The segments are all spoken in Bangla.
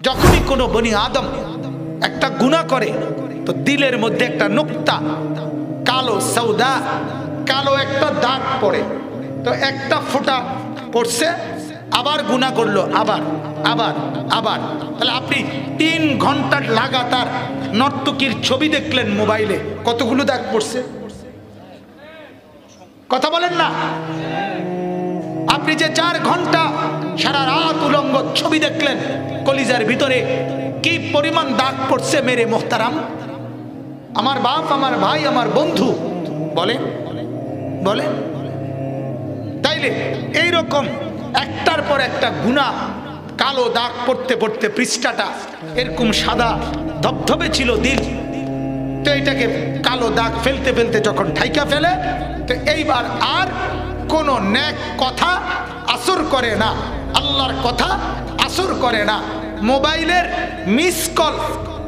যখনই কোনো বনি আদম একটা গুনাহ করে তো দিলের মধ্যে একটা নুক্তা, কালো সৌদা, কালো একটা দাগ পড়ে। তো একটা ফোঁটা পড়ছে, আবার গুনাহ করলো, আবার আবার আবার। তাহলে আপনি 3 ঘন্টা লাগাতার নর্তকীর ছবি দেখলেন মোবাইলে, কতগুলো দাগ পড়ছে? কথা বলেন না। আপনি যে 4 ঘন্টা সারা রাত উলঙ্গ ছবি দেখলেন, কলিজার ভিতরে কি পরিমাণ দাগ পড়ছে মেরে মোহতারাম। আমার বাপ, আমার ভাই, আমার বন্ধু বলেন বলেন। তাইলে এইরকম একটার পর একটা গুনাহ, কালো দাগ পড়তে পড়তে পৃষ্ঠাটা এরকম সাদা ধবধবে ছিল দিল। তো এটাকে কালো দাগ ফেলতে ফেলতে যখন ঢাইকা ফেলে, তো এইবার আর কোনো নেক কথা আসর করে না, আল্লাহর কথা আসর করে না। মোবাইলের মিস কল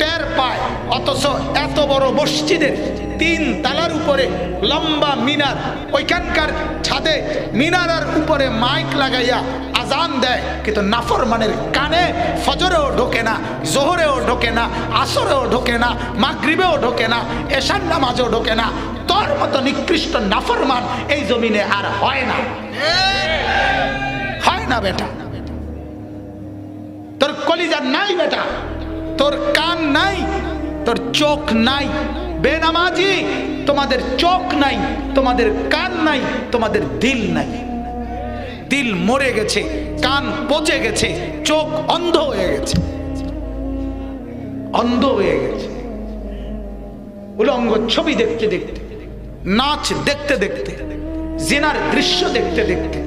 টের পায়, অথচ এত বড় মসজিদের 3 তালার উপরে লম্বা মিনার, ওইখানকার ছাদে মিনারের উপরে মাইক লাগাইয়া আজান দেয়, কিন্তু নাফরমানের কানে ফজরেও ঢোকে না, জোহরেও ঢোকে না, আসরেও ঢোকে না, মাগরিবেও ঢোকে না, এশার নামাজও ঢোকে না। তোর মতো নিকৃষ্ট নাফরমান এই জমিনে আর হয় না, হয় না বেটা। তোর কলিজা নাই বেটা, তোর কান নাই, তোর চোখ নাই। বেনামাজি, তোমাদের চোখ নাই, তোমাদের কান নাই, তোমাদের দিল নাই। দিল মরে গেছে, কান পচে গেছে, চোখ অন্ধ হয়ে গেছে, অন্ধ হয়ে গেছে। উলঙ্গ ছবি দেখতে দেখতে, নাচ দেখতে দেখতে, জিনার দৃশ্য দেখতে দেখতে,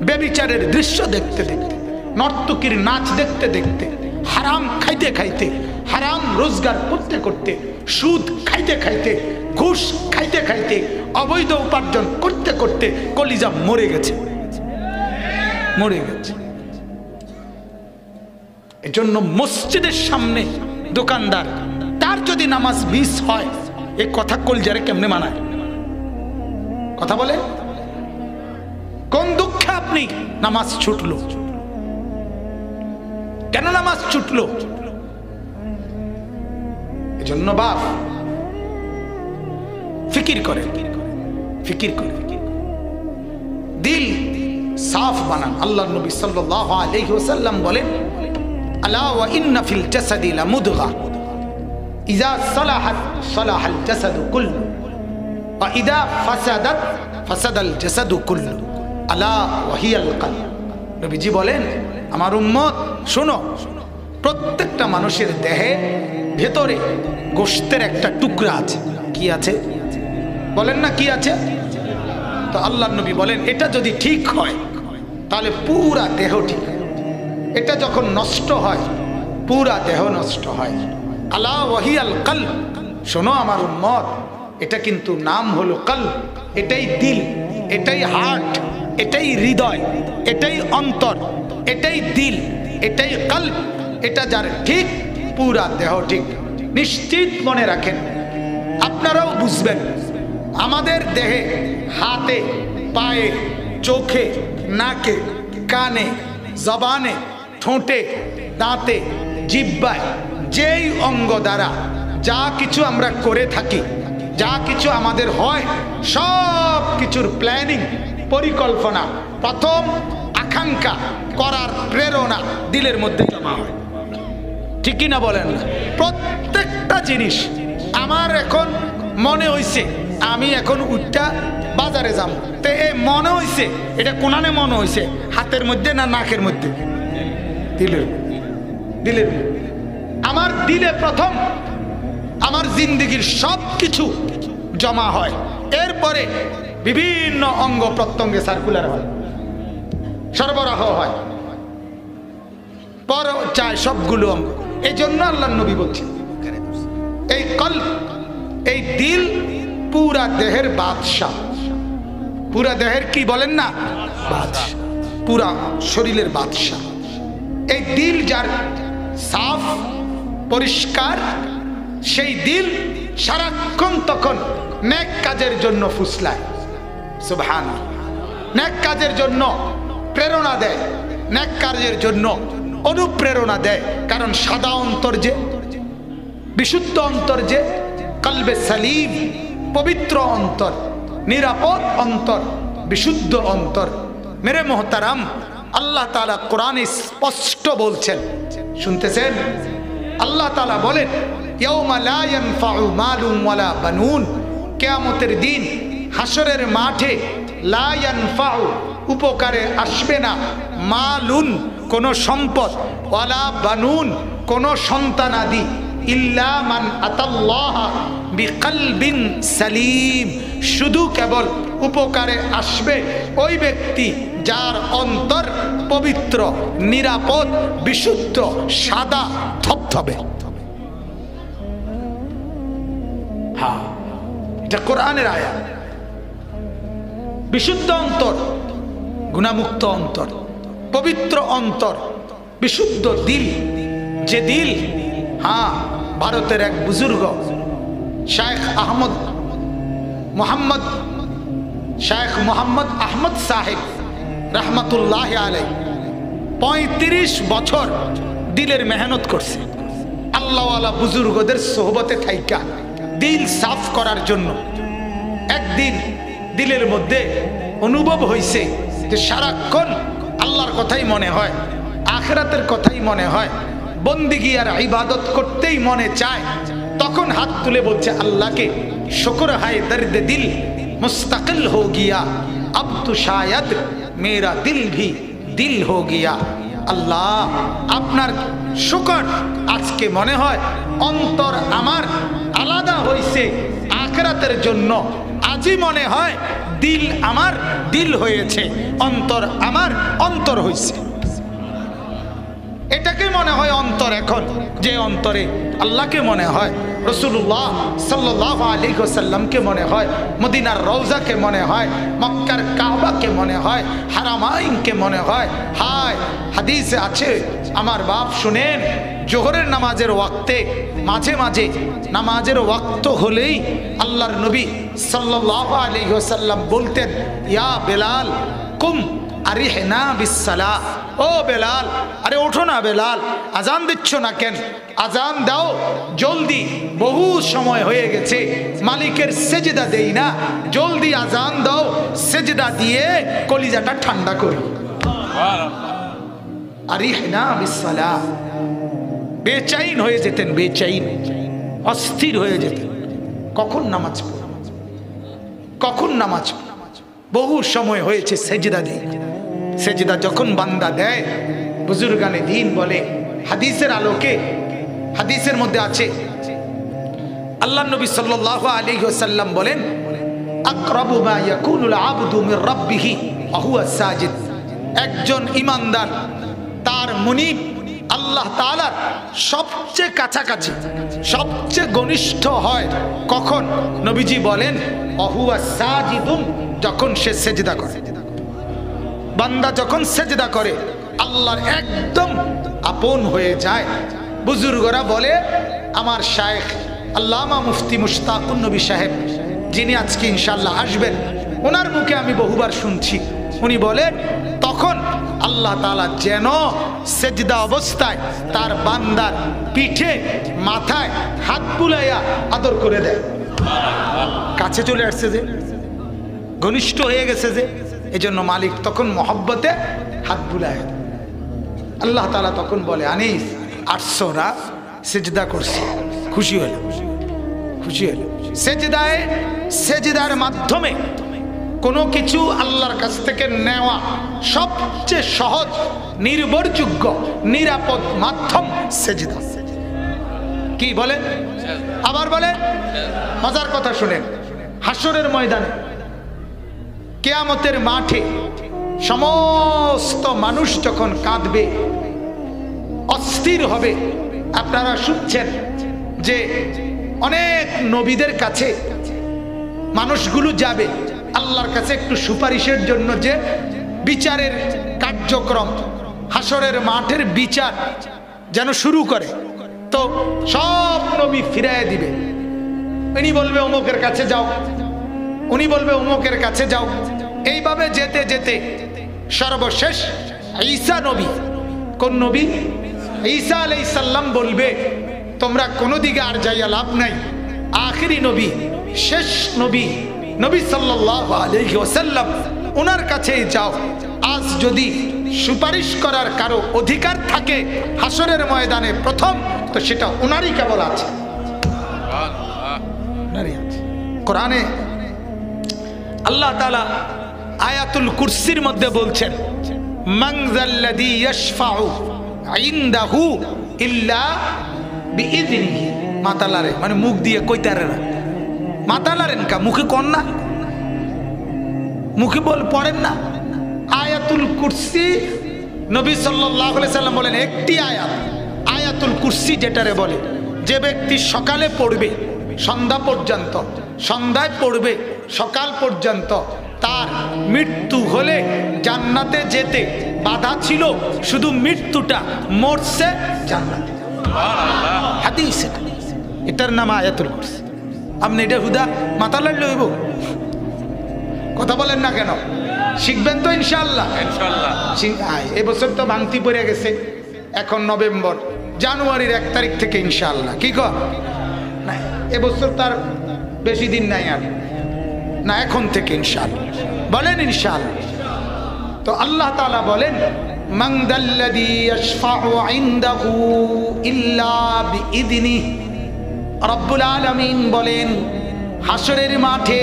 ব্যভিচারের দৃশ্য দেখতে দেখতে, নর্তকীর নাচ দেখতে দেখতে, হারাম খাইতে খাইতে, হারাম রোজগার করতে করতে, সুদ খাইতে খাইতে, ঘুষ খাইতে খাইতে, অবৈধ উপার্জন করতে করতে কলিজা মরে গেছে, মরে গেছে। এজন্য মসজিদের সামনে দোকানদার, তার যদি নামাজ মিস হয়, এই কথা কলিজারে কেমনে মানায়? কথা বলে। কোন দুঃখে আপনি নামাজ ছুটলো? কেন নামাজ ছুটলো? এজন্য বাপ ফিকির করে, ফিকির করে, দিল সাফ বানান। আল্লাহ নবী সাল্লাল্লাহু আলাইহি ওয়াসাল্লাম বলেন, আলা ওয়া ইন্না ফিল জাসাদি লামুদগা ইযা সালাহাত সালাহাল জাসাদু কুল্লু ওয়া ইযা ফাসাদাত ফাসাদাল জাসাদু কুল্লু আলা ওয়া হিয়াল কলব। নবীজি বলেন, আমার উম্মত শোনো, প্রত্যেকটা মানুষের দেহে ভেতরে গোশতের একটা টুকরা আছে। কি আছে বলেন না? কি আছে? তো আল্লাহ নবী বলেন, এটা যদি ঠিক হয় তাহলে পুরা দেহ ঠিক হয়। এটা যখন নষ্ট হয়, পুরা দেহ নষ্ট হয়। আলা ওয়াহিয়াল কলব, শোনো আমার উম্মত, এটা কিন্তু নাম হলো কলব। এটাই দিল, এটাই হার্ট, এটাই হৃদয়, এটাই অন্তর, এটাই দিল, এটাই কলব। এটা যার ঠিক, পুরা দেহ ঠিক। নিশ্চিত মনে রাখেন, আপনারাও বুঝবেন, আমাদের দেহে হাতে, পায়ে, চোখে, নাকে, কানে, জবানে, ঠোঁটে, দাঁতে, জিহ্বায়, যেই অঙ্গ দ্বারা যা কিছু আমরা করে থাকি, যা কিছু আমাদের হয়, সব কিছুর প্ল্যানিং, পরিকল্পনা, প্রথম আকাঙ্ক্ষা করার প্রেরণা দিলের মধ্যে জমা হয়। ঠিকই না বলেন? প্রত্যেকটা জিনিস আমার এখন মনে হইছে, আমি এখন উঠটা বাজারে যাব, তো এই মনে হইছে, এটা কোনানে মনে হইছে? হাতের মধ্যে না নাকের মধ্যে? দিলের, দিলের। আমার দিলে প্রথম আমার জিন্দেগির সব কিছু জমা হয়, এরপরে বিভিন্ন অঙ্গ প্রত্যঙ্গে সার্কুলার হয়, সরবরাহ হয়, পর চায় সবগুলো অঙ্গ। এই জন্য আল্লাহ নবী বলছেন, এই কলব, এই দিল পুরা দেহের বাদশা। পুরা দেহের কি বলেন না? বাদশা, পুরা শরীরের বাদশা। এই দিল যার সাফ, পরিষ্কার, সেই দিল সারাক্ষণ তখন নেক কাজের জন্য ফুসলায়। সুবহানাল্লাহ। নেক কাজের জন্য প্রেরণা দেয়, নেক কাজের জন্য অনুপ্রেরণা দেয়। কারণ সাদা অন্তর যে, বিশুদ্ধ অন্তর যে, কলবে সালিম, পবিত্র অন্তর, নিরাপদ অন্তর, বিশুদ্ধ অন্তর। মেরে মোহতারাম, আল্লাহ তাআলা কোরআনে স্পষ্ট বলছেন, শুনতেছেন? আল্লাহ তাআলা বলেন, ইয়াউমা লা ইয়ানফাউ মালুন ওয়ালা বানুন, কিয়ামতের দিন হাসরের মাঠে লা ইয়ানফাউ, উপকারে আসবে না, মালুন, কোন সম্পদ, ওয়ালা বানুন, কোন সন্তানাদি, ইল্লা মান আতাল্লাহ বিকলবিন সালিম, শুধু কেবল উপকারে আসবে ওই ব্যক্তি যার অন্তর পবিত্র, নিরাপদ, বিশুদ্ধ, সাদা ধবধবে। হ্যাঁ, এটা কোরআনের আয়াত। বিশুদ্ধ অন্তর, গুনাহমুক্ত অন্তর, পবিত্র অন্তর, বিশুদ্ধ দিল, যে দিল, হ্যাঁ, ভারতের এক বুজুর্গ শেখ মোহাম্মদ আহমদ সাহেব রহমতুল্লাহ আলাইহি 35 বছর দিলের মেহনত করছে। আল্লাহওয়ালা বুজুর্গদের সোহবতে থাইকা দিল সাফ করার জন্য। একদিন দিলের মধ্যে অনুভব হয়েছে যে সারাক্ষণ আল্লাহর কথাই মনে হয়, আখিরাতের কথাই মনে হয়, বন্দিগি আর ইবাদত করতেই মনে চায়। তখন হাত তুলে বলছে আল্লাহকে, শুকর হায় দর্দ দিল মুস্তাকিল হো গিয়া, अब तो शायद मेरा दिल भी दिल हो गया। আল্লাহ, আপনার শুকর, আজকে মনে হয় অন্তর আমার আলাদা হয়েছে আখিরাতের জন্য। আজই মনে হয় দিল আমার দিল হয়েছে, অন্তর আমার অন্তর হয়েছে। এটাকে মনে হয় অন্তর এখন, যে অন্তরে আল্লাহকে মনে হয়, রাসূলুল্লাহ সাল্লাল্লাহু আলাইহি ওয়াসাল্লামকে মনে হয়, মদিনার রওজাকে মনে হয়, মক্কার কাবাকে মনে হয়, হারামাইনকে মনে হয়। হায়, হাদিসে আছে, আমার বাপ শুনেন, জোহরের নামাজের ওয়াক্তে মাঝে মাঝে নামাজের ওয়াক্ত হলেই আল্লাহর নবী সাল্লাল্লাহু আলাইহি ওয়াসাল্লাম বলতেন, ইয়া বেলাল কুম আরিহনা বিসসালাহ, ও বেলাল, আরে ওঠো না বেলাল, আজান দিচ্ছ না কেন? আজান দাও জলদি, বহু সময় হয়ে গেছে, মালিকের সেজদা দেই না, জলদি আজান দাও, সেজদা দিয়ে কলিজাটা ঠান্ডা করি। আরিহনা বিসসালাহ, বেচাইন হয়ে যেতেন, বেচাইন, অস্থির হয়ে যেতেন, কখন নামাজ পড়ব, কখন নামাজ পড়ব। বহু সময় হয়েছে সেজদা দেই। সেজদা যখন বান্দা দেয়, বুজুর্গানে দ্বীন বলে, হাদিসের আলোকে, হাদিসের মধ্যে আছে, আল্লাহ নবী সাল্লাল্লাহু আলাইহি ওয়াসাল্লাম বলেন, আকরাবু মা ইয়াকুনুল আবদু মির রাব্বিহি ওয়া হুয়া সাজিদ, একজন ঈমানদার তার মুনিব আল্লাহ তাআলার সবচেয়ে কাছাকাছি, সবচেয়ে ঘনিষ্ঠ হয় কখন? নবীজি বলেন, ওয়া হুয়া সাজিদুন, যখন সে সেজদা করে। বান্দা যখন সেজদা করে আল্লাহর একদম আপন হয়ে যায়। বুজুর্গরা বলে, আমার শায়েখ আল্লামা মুফতি মুশতাকুন নবী সাহেব, যিনি আজকে ইনশাআল্লাহ আসবেন, ওনার মুখে আমি বহুবার শুনছি, উনি বলেন, তখন আল্লাহ তাআলা যেন সেজদা অবস্থায় তার বান্দার পিঠে, মাথায় হাত বুলাইয়া আদর করে দেয়। কাছে চলে আসছে যে, ঘনিষ্ঠ হয়ে গেছে যে, এজন্য মালিক তখন মহব্বতে হাত বুলায়। আল্লাহ তাআলা তখন বলে, আনিস আসছো না, সেজদা করছি, খুশি হল, খুশি হল। সেজদায়, সেজদার মাধ্যমে কোনো কিছু আল্লাহর কাছ থেকে নেওয়া সবচেয়ে সহজ, নির্ভরযোগ্য, নিরাপদ মাধ্যম সেজদা। কি বলে? আবার বলে, মজার কথা শুনেন, হাসরের ময়দানে, কিয়ামতের মাঠে সমস্ত মানুষ যখন কাঁদবে, অস্থির হবে। আপনারা শুনছেন যে অনেক নবীদের কাছে মানুষগুলো যাবে আল্লাহর কাছে একটু সুপারিশের জন্য, যে বিচারের কার্যক্রম, হাসরের মাঠের বিচার যেন শুরু করে। তো সব নবী ফিরাইয়া দিবে, উনি বলবে অমুকের কাছে যাও, উনি বলবে অমুকের কাছে যাও। এইভাবে যেতে যেতে সর্বশেষ ঈসা নবী কোন নবী? ঈসা আলাইহিস সালাম বলবে তোমরা কোনো দিকে আর যাইয়া লাভ নাই, আখেরি নবী, শেষ নবী, নবী সাল্লাল্লাহু আলাইহি ওয়াসাল্লাম, ওনার কাছেই যাও। আজ যদি সুপারিশ করার কারো অধিকার থাকে হাসরের ময়দানে প্রথম, তো সেটা ওনারই কেবল আছে। কোরআনে আল্লাহ তাআলা আয়াতুল কুরসির মধ্যে বলছেন, মান যাল্লাযী ইয়াশফাউ ইনদাহু ইল্লা বিইযনিহি। মাতালারে মানে মুখ দিয়ে কইতারে না, মাতালারেন কা মুখে কোন না, মুখে বল পড়েন না। আয়াতুল কুরসি নবী সাল্লাল্লাহু আলাইহি সাল্লাম বলেন একটি আয়াত, আয়াতুল কুরসি যেটারে বলে, যে ব্যক্তি সকালে পড়বে সন্ধ্যা পর্যন্ত, সন্ধ্যায় পড়বে সকাল পর্যন্ত, তার মৃত্যু হলে জান্নাতে যেতে বাধা ছিল শুধু মৃত্যুটা, মরছে জান্নাতে। হাদিস এটার নাম আয়াতুল কুরসি। আপনি এটা হুদা মাথা লাড়লে হইব? কথা বলেন না কেন? শিখবেন তো ইনশাআল্লাহ। এবছর তো ভাঙতি পড়ে গেছে, এখন নভেম্বর, জানুয়ারির 1 তারিখ থেকে ইনশাআল্লাহ। কি কর না, এবছর তার বেশি দিন নাই আর না, এখন থেকে ইনশাআল্লাহ বলেন ইনশাআল্লাহ। তো আল্লাহ তাআলা বলেন মান যাল্লাযী ইয়াশফাউ ইনদাহু ইল্লা বিইযনিহি। রব্বুল আলামিন বলেন হাসরের মাঠে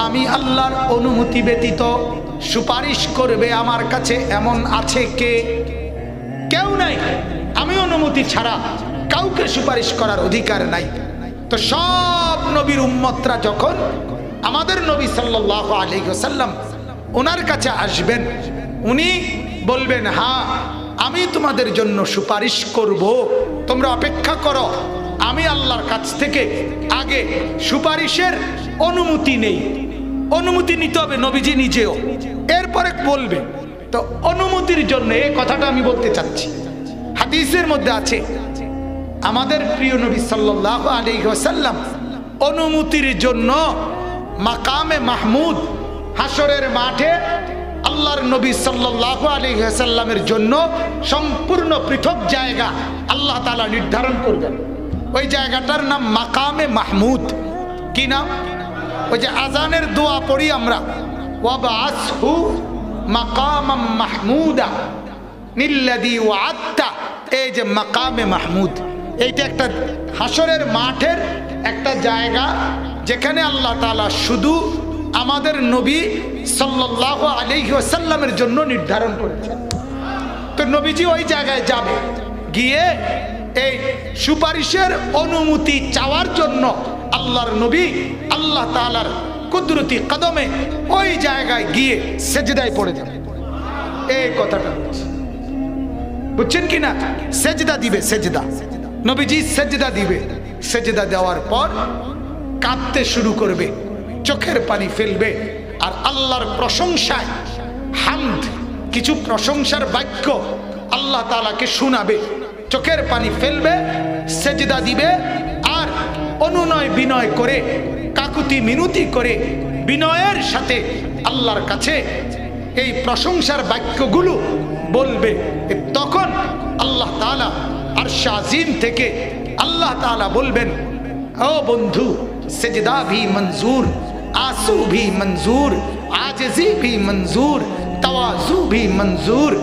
আমি আল্লাহর অনুমতি ব্যতীত সুপারিশ করবে আমার কাছে এমন আছে কে? কেউ নাই। আমি অনুমতি ছাড়া কাউকে সুপারিশ করার অধিকার নাই। তো সব নবীর উম্মতরা যখন আমাদের নবী সাল্লাল্লাহু আলাইহি ওয়াসাল্লাম ওনার কাছে আসবেন, উনি বলবেন হ্যাঁ আমি তোমাদের জন্য সুপারিশ করব, তোমরা অপেক্ষা করো, আমি আল্লাহর কাছ থেকে আগে সুপারিশের অনুমতি নেই। অনুমতি নিতে হবে নবীজি নিজেও, এরপরে বলবে। তো অনুমতির জন্য এই কথাটা আমি বলতে চাচ্ছি, হাদিসের মধ্যে আছে আমাদের প্রিয় নবী সাল্লাল্লাহু আলাইহি ওয়াসাল্লাম অনুমতির জন্য মাকামে মাহমুদ হাসরের মাঠে আল্লাহর নবী সাল্লাল্লাহু আলাইহি ওয়াসাল্লামের জন্য সম্পূর্ণ পৃথক জায়গা আল্লাহ তাআলা নির্ধারণ করবেন। ওই জায়গাটার নাম মাকামে মাহমুদ। কি নাম? ওই যে আজানের দোয়া পড়ি আমরা, ওয়াবআসহু মাকামাম মাহমুদা নিল্লাযী ওয়া'আদতা। এই যে মাকামে মাহমুদ, এইটা একটা হাসরের মাঠের একটা জায়গা যেখানে আল্লাহ তাআলা শুধু আমাদের নবী সাল্লাল্লাহু আলাইহি ওয়াসাল্লামের জন্য নির্ধারণ করেছেন। তো নবীজি ওই জায়গায় যাবে, গিয়ে এই সুপারিশের অনুমতি চাওয়ার জন্য আল্লাহর নবী আল্লাহ তাআলার কুদরতি কদমে ওই জায়গায় গিয়ে সেজদায় পড়ে যাবে। এই কথাটা বুঝছেন কি না? সেজদা দিবে, সেজদা নবীজি সেজদা দিবে। সেজদা দেওয়ার পর কাঁদতে শুরু করবে, চোখের পানি ফেলবে, আর আল্লাহর প্রশংসায় হামদ, কিছু প্রশংসার বাক্য আল্লাহ তাআলাকে শোনাবে, চোখের পানি ফেলবে, সেজদা দিবে, আর অনুনয় বিনয় করে, কাকুতি মিনতি করে, বিনয়ের সাথে আল্লাহর কাছে এই প্রশংসার বাক্যগুলো বলবে। তখন আল্লাহ তাআলা আরশ আজিম থেকে আল্লাহ তাআলা বলবেন, ও বন্ধু, সেজদা ভি মঞ্জুর, आंसू भी मंजूर, आजिजी भी मंजूर, तवाजु भी मंजूर।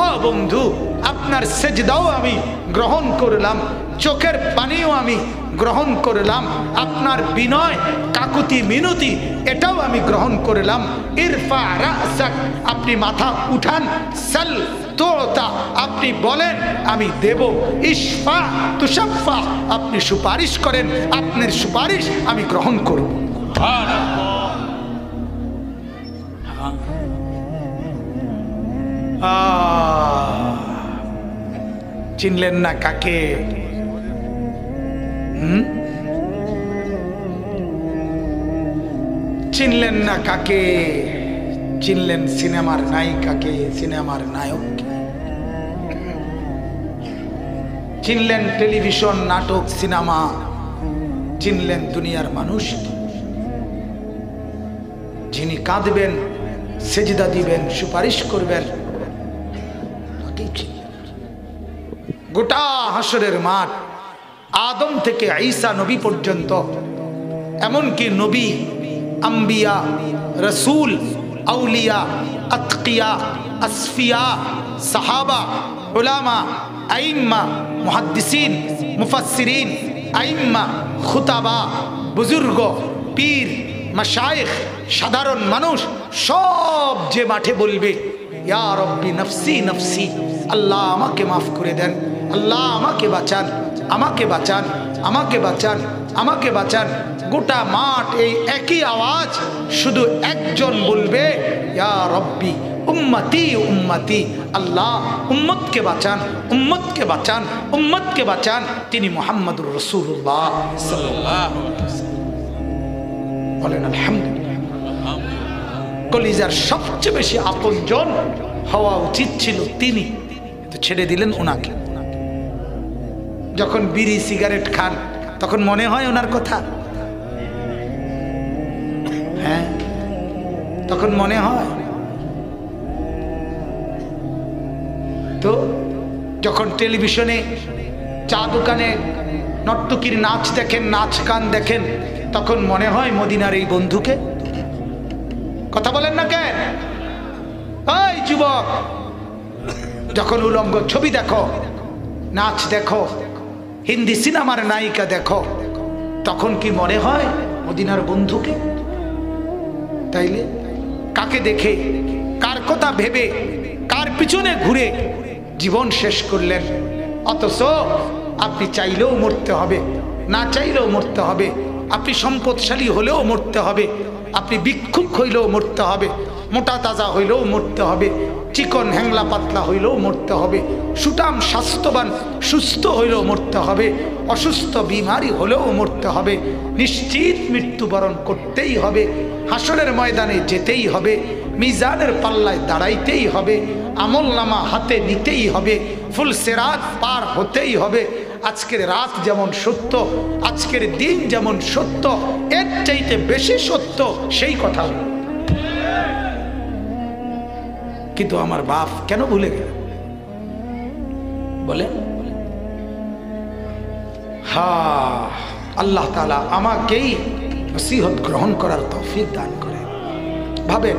ও বন্ধু, আপনার সেজদাও আমি গ্রহণ করলাম, চোখের পানিও আমি গ্রহণ করলাম, আপনার বিনয় কাকুতি মিনতি এটাও আমি গ্রহণ করলাম। ইরফা রাসাক, আপনি মাথা উঠান, সাল তোতা, আপনি বলেন আমি দেব, ইশফা তুশাফা, আপনি সুপারিশ করেন, আপনার সুপারিশ আমি গ্রহণ করব। চিনলেন না কাকে? চিনলেন না কাকে? চিনলেন সিনেমার নায়িকাকে, সিনেমার নায়ককে, চিনলেন টেলিভিশন, নাটক, সিনেমা, চিনলেন দুনিয়ার মানুষ, যিনি কাঁদবেন, সেজদা দিবেন, সুপারিশ করবেন, গোটা হাসরের মাঠ আদম থেকে ঈসা নবী পর্যন্ত, এমনকি নবী, আম্বিয়া, রসুল, আউলিয়া, আতকিয়া, আসফিয়া, সাহাবা, উলামা, আইম্মা, মুহাদ্দিসিন, মুফাসসিরিন, আইম্মা, খুতাবা, বুজুর্গ, পীর, মাশায়েখ, সাধারণ মানুষ সব যে মাঠে বলবে ইয়া রব্বি নফসি নফসি, আল্লাহ আমাকে মাফ করে দেন, আল্লাহ আমাকে বাঁচান, আমাকে বাঁচান, আমাকে বাঁচান, আমাকে বাঁচান। গোটা মাঠ এই একই আওয়াজ, শুধু একজন বলবে ইয়া রব্বি উম্মতি উম্মতি, আল্লাহ উম্মতকে বাঁচান, উম্মতকে বাঁচান, উম্মতকে বাঁচান। তিনি মুহাম্মদুর রাসূলুল্লাহ সাল্লাল্লাহু আলাইহি ওয়াসাল্লাম। বলেন আলহামদুলিল্লাহ। কলিজার সবচেয়ে বেশি আপনজন হওয়া উচিত ছিল তিনি, তো ছেড়ে দিলেন ওনাকে। যখন বিড়ি সিগারেট খান তখন মনে হয় ওনার কথা? হ্যাঁ, তখন মনে হয়। তো যখন টেলিভিশনে, চা দোকানে নর্তকীর নাচ দেখেন, নাচ গান দেখেন, তখন মনে হয় মদিনার এই বন্ধুকে? কথা বলেন না কেন? এই যুবক, যখন উলঙ্গ ছবি দেখো, নাচ দেখো, হিন্দি সিনেমার নায়িকা দেখো, তখন কি মনে হয় মদিনার বন্ধুকে? তাইলে কাকে দেখে, কার কথা ভেবে, কার পিছনে ঘুরে জীবন শেষ করলেন? অথচ আপনি চাইলেও মরতে হবে, না চাইলেও মরতে হবে। আপনি সম্পদশালী হলেও মরতে হবে, আপনি ভিক্ষুক হইলেও মরতে হবে, মোটা তাজা হইলেও মরতে হবে, চিকন হ্যাংলা পাতলা হইলেও মরতে হবে, সুঠাম স্বাস্থ্যবান সুস্থ হইলেও মরতে হবে, অসুস্থ বিমারি হলেও মরতে হবে। নিশ্চিত মৃত্যুবরণ করতেই হবে, হাসরের ময়দানে যেতেই হবে, মিজানের পাল্লায় দাঁড়াইতেই হবে, আমলনামা হাতে নিতেই হবে, ফুল সেরাত পার হতেই হবে। আজকের রাত যেমন সত্য, আজকের দিন যেমন সত্য, এর চাইতে বেশি সত্য সেই কথা। কিন্তু আমার বাপ কেন ভুলে গেল? বলে হ্যাঁ, আল্লাহ তাআলা আমাকেই নসিহত গ্রহণ করার তৌফিক দান করে। ভাবেন,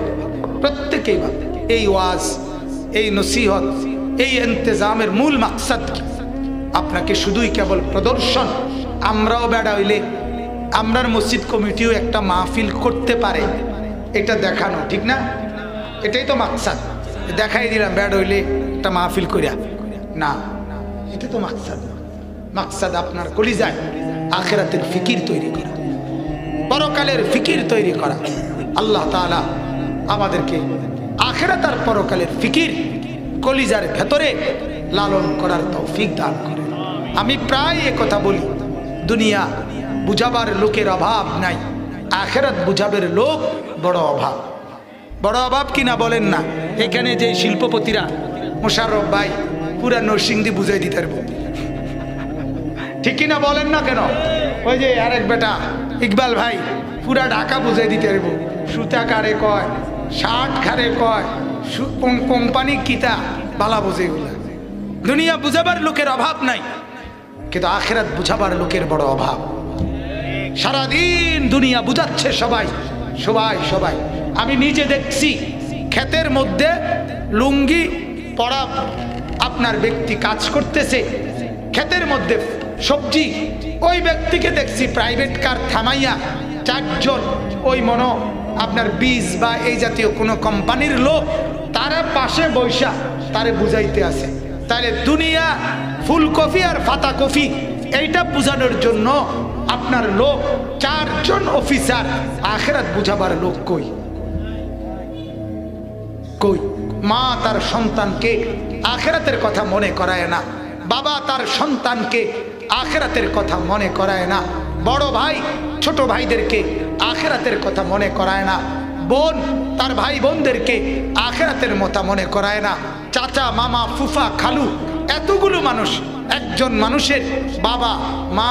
প্রত্যেকেই ভাবেন, এই ওয়াজ, এই নসিহত, এই ইন্তেজামের মূল মাকসাদ কি? আপনাকে শুধুই কেবল প্রদর্শন, আমরাও বেড়া হইলে আমরার মসজিদ কমিটিও একটা মাহফিল করতে পারে, এটা দেখানো, ঠিক না? এটাই তো মাকসাদ। দেখাই দিলাম বেড়া হইলে একটা মাহফিল করিয়া, না, এটা তো মাকসাদ। মাকসাদ আপনার কলিজায় আখিরাতের ফিকির তৈরি করা, পরকালের ফিকির তৈরি করা। আল্লাহ তাআলা আমাদেরকে আখিরাত আর পরকালের ফিকির কলিজার ভেতরে লালন করার তৌফিক দান করে। আমি প্রায় কথা বলি, দুনিয়া বুঝাবার লোকের অভাব নাই, আখিরাত বুঝাবের লোক বড় অভাব। বড় অভাব কিনা বলেন না? এখানে যে শিল্পপতিরা, মোশাররফ ভাই পুরা নরসিংদী বুঝাই দিতে পারবো, ঠিক কিনা বলেন না কেন? ওই যে আরেক বেটা ইকবাল ভাই পুরা ঢাকা বুঝাই দিতে পারবো, সুতা কারে কয়, শার্ট খারে কয়, কোম্পানি কিতা বালা বুঝে। দুনিয়া বুঝাবার লোকের অভাব নাই, কিন্তু আখিরাত বুঝাবার লোকের বড় অভাব। সারাদিন দুনিয়া বুঝাচ্ছে সবাই সবাই সবাই। আমি নিজে দেখছি, ক্ষেতের মধ্যে লুঙ্গি পরা আপনার ব্যক্তি কাজ করতেছে, ক্ষেতের মধ্যে সবজি, ওই ব্যক্তিকে দেখছি প্রাইভেট কার থামাইয়া চারজন ওই মনো আপনার বীজ বা এই জাতীয় কোনো কোম্পানির লোক তারা পাশে বৈশা তারে বুঝাইতে আছে। তাহলে দুনিয়া ফুলকপি আর ফাতা কফি এইটা বুঝানোর জন্য আপনার লোক চারজন অফিসার, আখিরাত বুঝাবার লোক কই? কই? মা তার সন্তানকে আখিরাতের কথা মনে করায় না, বাবা তার সন্তানকে আখিরাতের কথা মনে করায় না, বড় ভাই ছোট ভাইদেরকে আখিরাতের কথা মনে করায় না, বোন তার ভাই বোনদেরকে আখিরাতের কথা মনে করায় না, চাচা মামা ফুফা খালু এতগুলো মানুষ, একজন মানুষের বাবা মা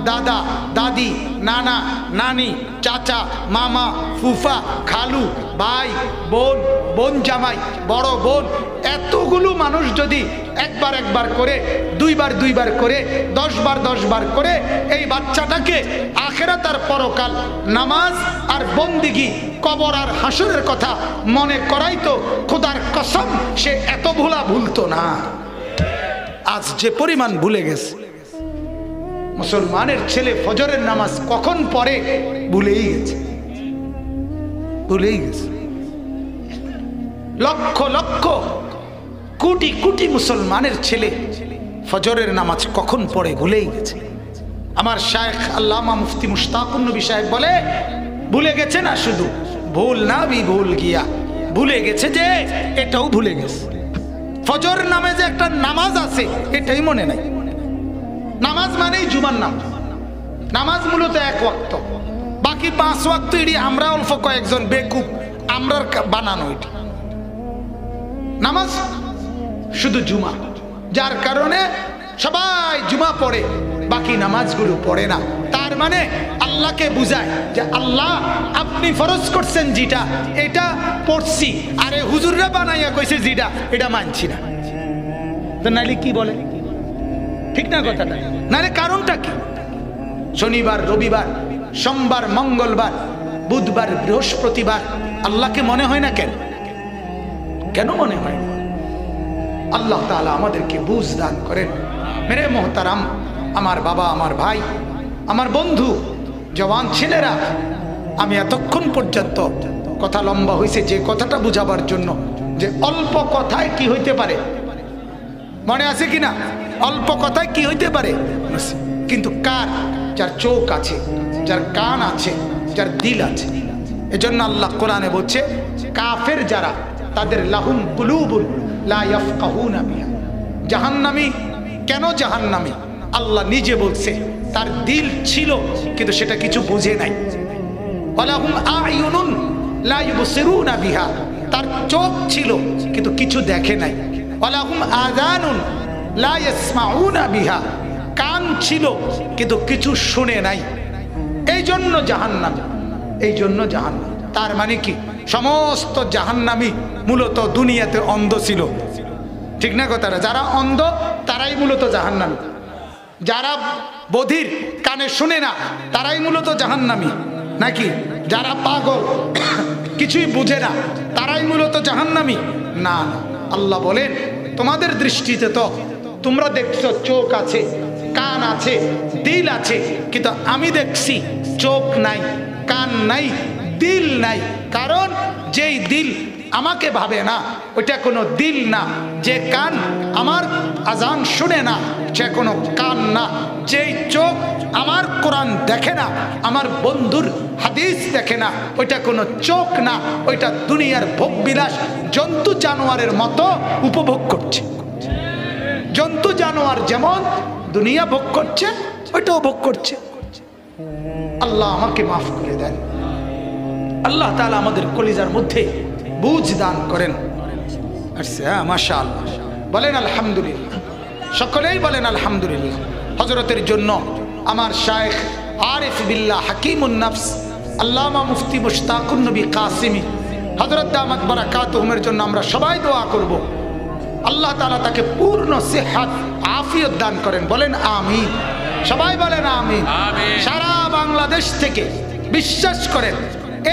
দাদা দাদি নানা নানি চাচা মামা ফুফা খালু ভাই বোন বোন জামাই বড় বোন এতগুলো মানুষ যদি একবার একবার করে, দুইবার দুইবার করে, 10 বার 10 বার করে এই বাচ্চাটাকে আখিরাত আর পরকাল, নামাজ আর বন্দিগি, কবর আর হাসরের কথা মনে করাইতো, খোদার কসম সে এত ভুলতো না। আজ যে পরিমাণ ভুলে গেছে। মুসলমানের ছেলে ফজরের নামাজ কখন পড়ে ভুলেই গেছে, ভুলেই গেছে। লক্ষ লক্ষ কোটি কোটি মুসলমানের ছেলে ফজরের নামাজ কখন পড়ে ভুলেই গেছে। আমার শায়েখ আল্লামা মুফতি মুশতাকুন নবী সাহেব বলে, ভুলে গেছে না শুধু, ভুল না ভি ভুল গিয়া, ভুলে গেছে যে এটাও ভুলে গেছে। ফজর নামে যে একটা নামাজ আছে এটাই মনে নাই। নামাজ মানেই জুমার নাম। নামাজ মূলত 1 ওয়াক্ত, বাকি 5 ওয়াক্ত এটি আমরা অল্প কয়েকজন বেকুব আমরার বানানো। এটি নামাজ শুধু জুমা, যার কারণে সবাই জুমা পড়ে, বাকি নামাজগুলো পড়ে না। তার মানে আল্লাহকে বুঝায় যে আল্লাহ আপনি ফরজ করছেন যেটা এটা পড়ছি, আরে হুজুররা বানাইয়া কইছে যেটা এটা মানছি না। তো নাইলে কি বলে, ঠিক না কথাটা? নাইলে কারণটা কি? শনিবার, রবিবার, সোমবার, মঙ্গলবার, বুধবার, বৃহস্পতিবার আল্লাহকে মনে হয় না কেন? কেন মনে হয় না? আল্লাহ তাআলা আমাদেরকে বুঝ দান করেন। মেরে মোহতারাম, আমার বাবা, আমার ভাই, আমার বন্ধু, জওয়ান ছেলেরা, আমি এতক্ষণ পর্যন্ত কথা লম্বা হয়েছে যে কথাটা বুঝাবার জন্য যে অল্প কথায় কি হইতে পারে, মনে আছে কিনা? অল্প কথায় কি হইতে পারে, কিন্তু কার, যার চোখ আছে, যার কান আছে, যার দিল আছে। এজন্য আল্লাহ কোরআনে বলছে কাফের যারা, তাদের লাহুম কুলুবুন লা ইয়াফকাহুনা বিহা। জাহান্নামী কেন জাহান্নামী? আল্লাহ নিজে বলছে তার দিল ছিল কিন্তু সেটা কিছু বুঝে নাই। ওয়ালাহুম আ'য়ুনুন লা ইউবসিরুনা বিহা, তার চোখ ছিল কিন্তু কিছু দেখে নাই। ওয়ালাহুম আযানুন লা ইয়াসমাউনা বিহা, কান ছিল কিন্তু কিছু শুনে নাই। এই জন্য জাহান্নামী, এই জন্য জাহান্নাম। তার মানে কি? সমস্ত জাহান্নামী মূলত দুনিয়াতে অন্ধ ছিল, ঠিক না কথাটা? যারা অন্ধ তারাই মূলত জাহান্নামী। যারা বধির, কানে শুনে না, তারাই মূলত জাহান্নামী নাকি? যারা পাগল, কিছুই বুঝে না, তারাই মূলত জাহান্নামী না। আল্লাহ বলেন তোমাদের দৃষ্টিতে তো তোমরা দেখছো চোখ আছে, কান আছে, দিল আছে, কিন্তু আমি দেখছি চোখ নাই, কান নাই, দিল নাই। কারণ যেই দিল আমাকে ভাবে না ওইটা কোনো দিল না, যে কান আমার আজান শুনে না সে কোনো কান না, যেই চোখ আমার কোরআন দেখে না, আমার বন্ধুর হাদিস দেখে না, ওইটা কোনো চোখ না, ওইটা দুনিয়ার ভোগবিলাস জন্তু জানোয়ারের মতো উপভোগ করছে। জন্তু জানোয়ার যেমন দুনিয়া ভোগ করছে ওইটাও ভোগ করছে। আল্লাহ আমাকে মাফ করে দেন। আল্লাহ তাআলা আমাদের কলিজার মধ্যে বুঝ দান করেন। আচ্ছা, মাশাআল্লাহ, বলেন আলহামদুলিল্লাহ, সকলেই বলেন আলহামদুলিল্লাহ। হযরতের জন্য আমার শায়েখ আরিফ বিল্লাহ হাকিমুন নফস আল্লামা মুফতি মুশতাকুন নবী কাসিমি হযরত দামাত বারাকাতুহুমের জন্য আমরা সবাই দোয়া করব। আল্লাহ তাআলা তাকে পূর্ণ সেহত আফিয়ত দান করেন, বলেন আমিন। সবাই বলেন আমিন। সারা বাংলাদেশ থেকে বিশ্বাস করেন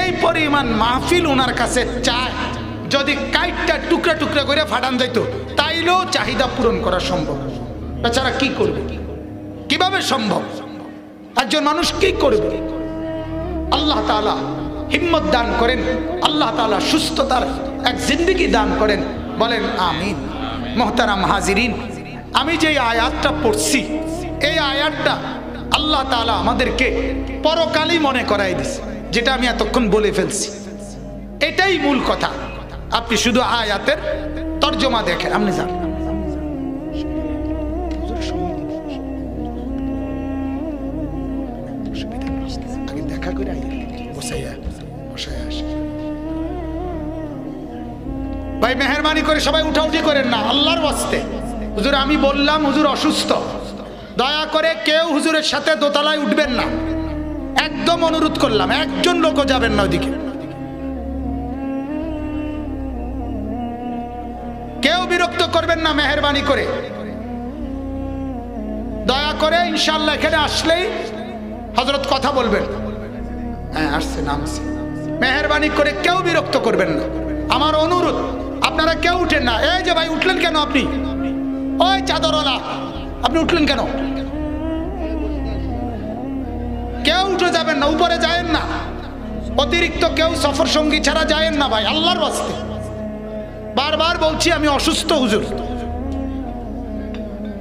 এই পরিমাণ মাহফিল ওনার কাছে চায়, যদি কাইটটা টুকরা টুকরা করে ফাটান যাইত তাইলেও চাহিদা পূরণ করা সম্ভব। তাছাড়া কি করবে, কিভাবে সম্ভব? একজন মানুষ কি করবে? আল্লাহ তাআলা হিম্মত দান করেন, আল্লাহ তাআলা সুস্থতার এক জিন্দেগি দান করেন, বলেন আমিন। মুহতারাম হাজিরিন, আমি যে আয়াতটা পড়ছি এই আয়াতটা আল্লাহ তাআলা আমাদেরকে পরকালই মনে করাই দিছে, যেটা আমি এতক্ষণ বলে ফেলছি। এটাই মূল কথা। আপনি শুধু আয়াতের তর্জমা দেখেন, আপনি জানেন আগে দেখা করে ভাই, মেহরবানি করে সবাই উঠাউঠি করেন না আল্লাহর ওয়াস্তে। হুজুর আমি বললাম হুজুর অসুস্থ, দয়া করে কেউ হুজুরের সাথে দোতলায় উঠবেন না, একদম অনুরোধ করলাম। একজন লোকও যাবেন না ওইদিকে, কেউ না মেহেরবানি করে, দয়া করে ইনশাআল্লাহ এখানে আসলেই হযরত কথা বলবেন। হ্যাঁ আসছে, নামছে। মেহেরবানি করে কেউ বিরক্ত করবেন না, আমার অনুরোধ। আপনারা কেউ উঠেন না। এই যে ভাই উঠলেন কেন আপনি? ওই চাদরওয়ালা আপনি উঠলেন কেন? কেউ উঠে যাবেন না, উপরে যায়েন না। অতিরিক্ত কেউ সফর সঙ্গী ছাড়া যায়েন না ভাই, আল্লাহর ওয়াস্তে। বারবার বলছি আমি অসুস্থ হুজুর।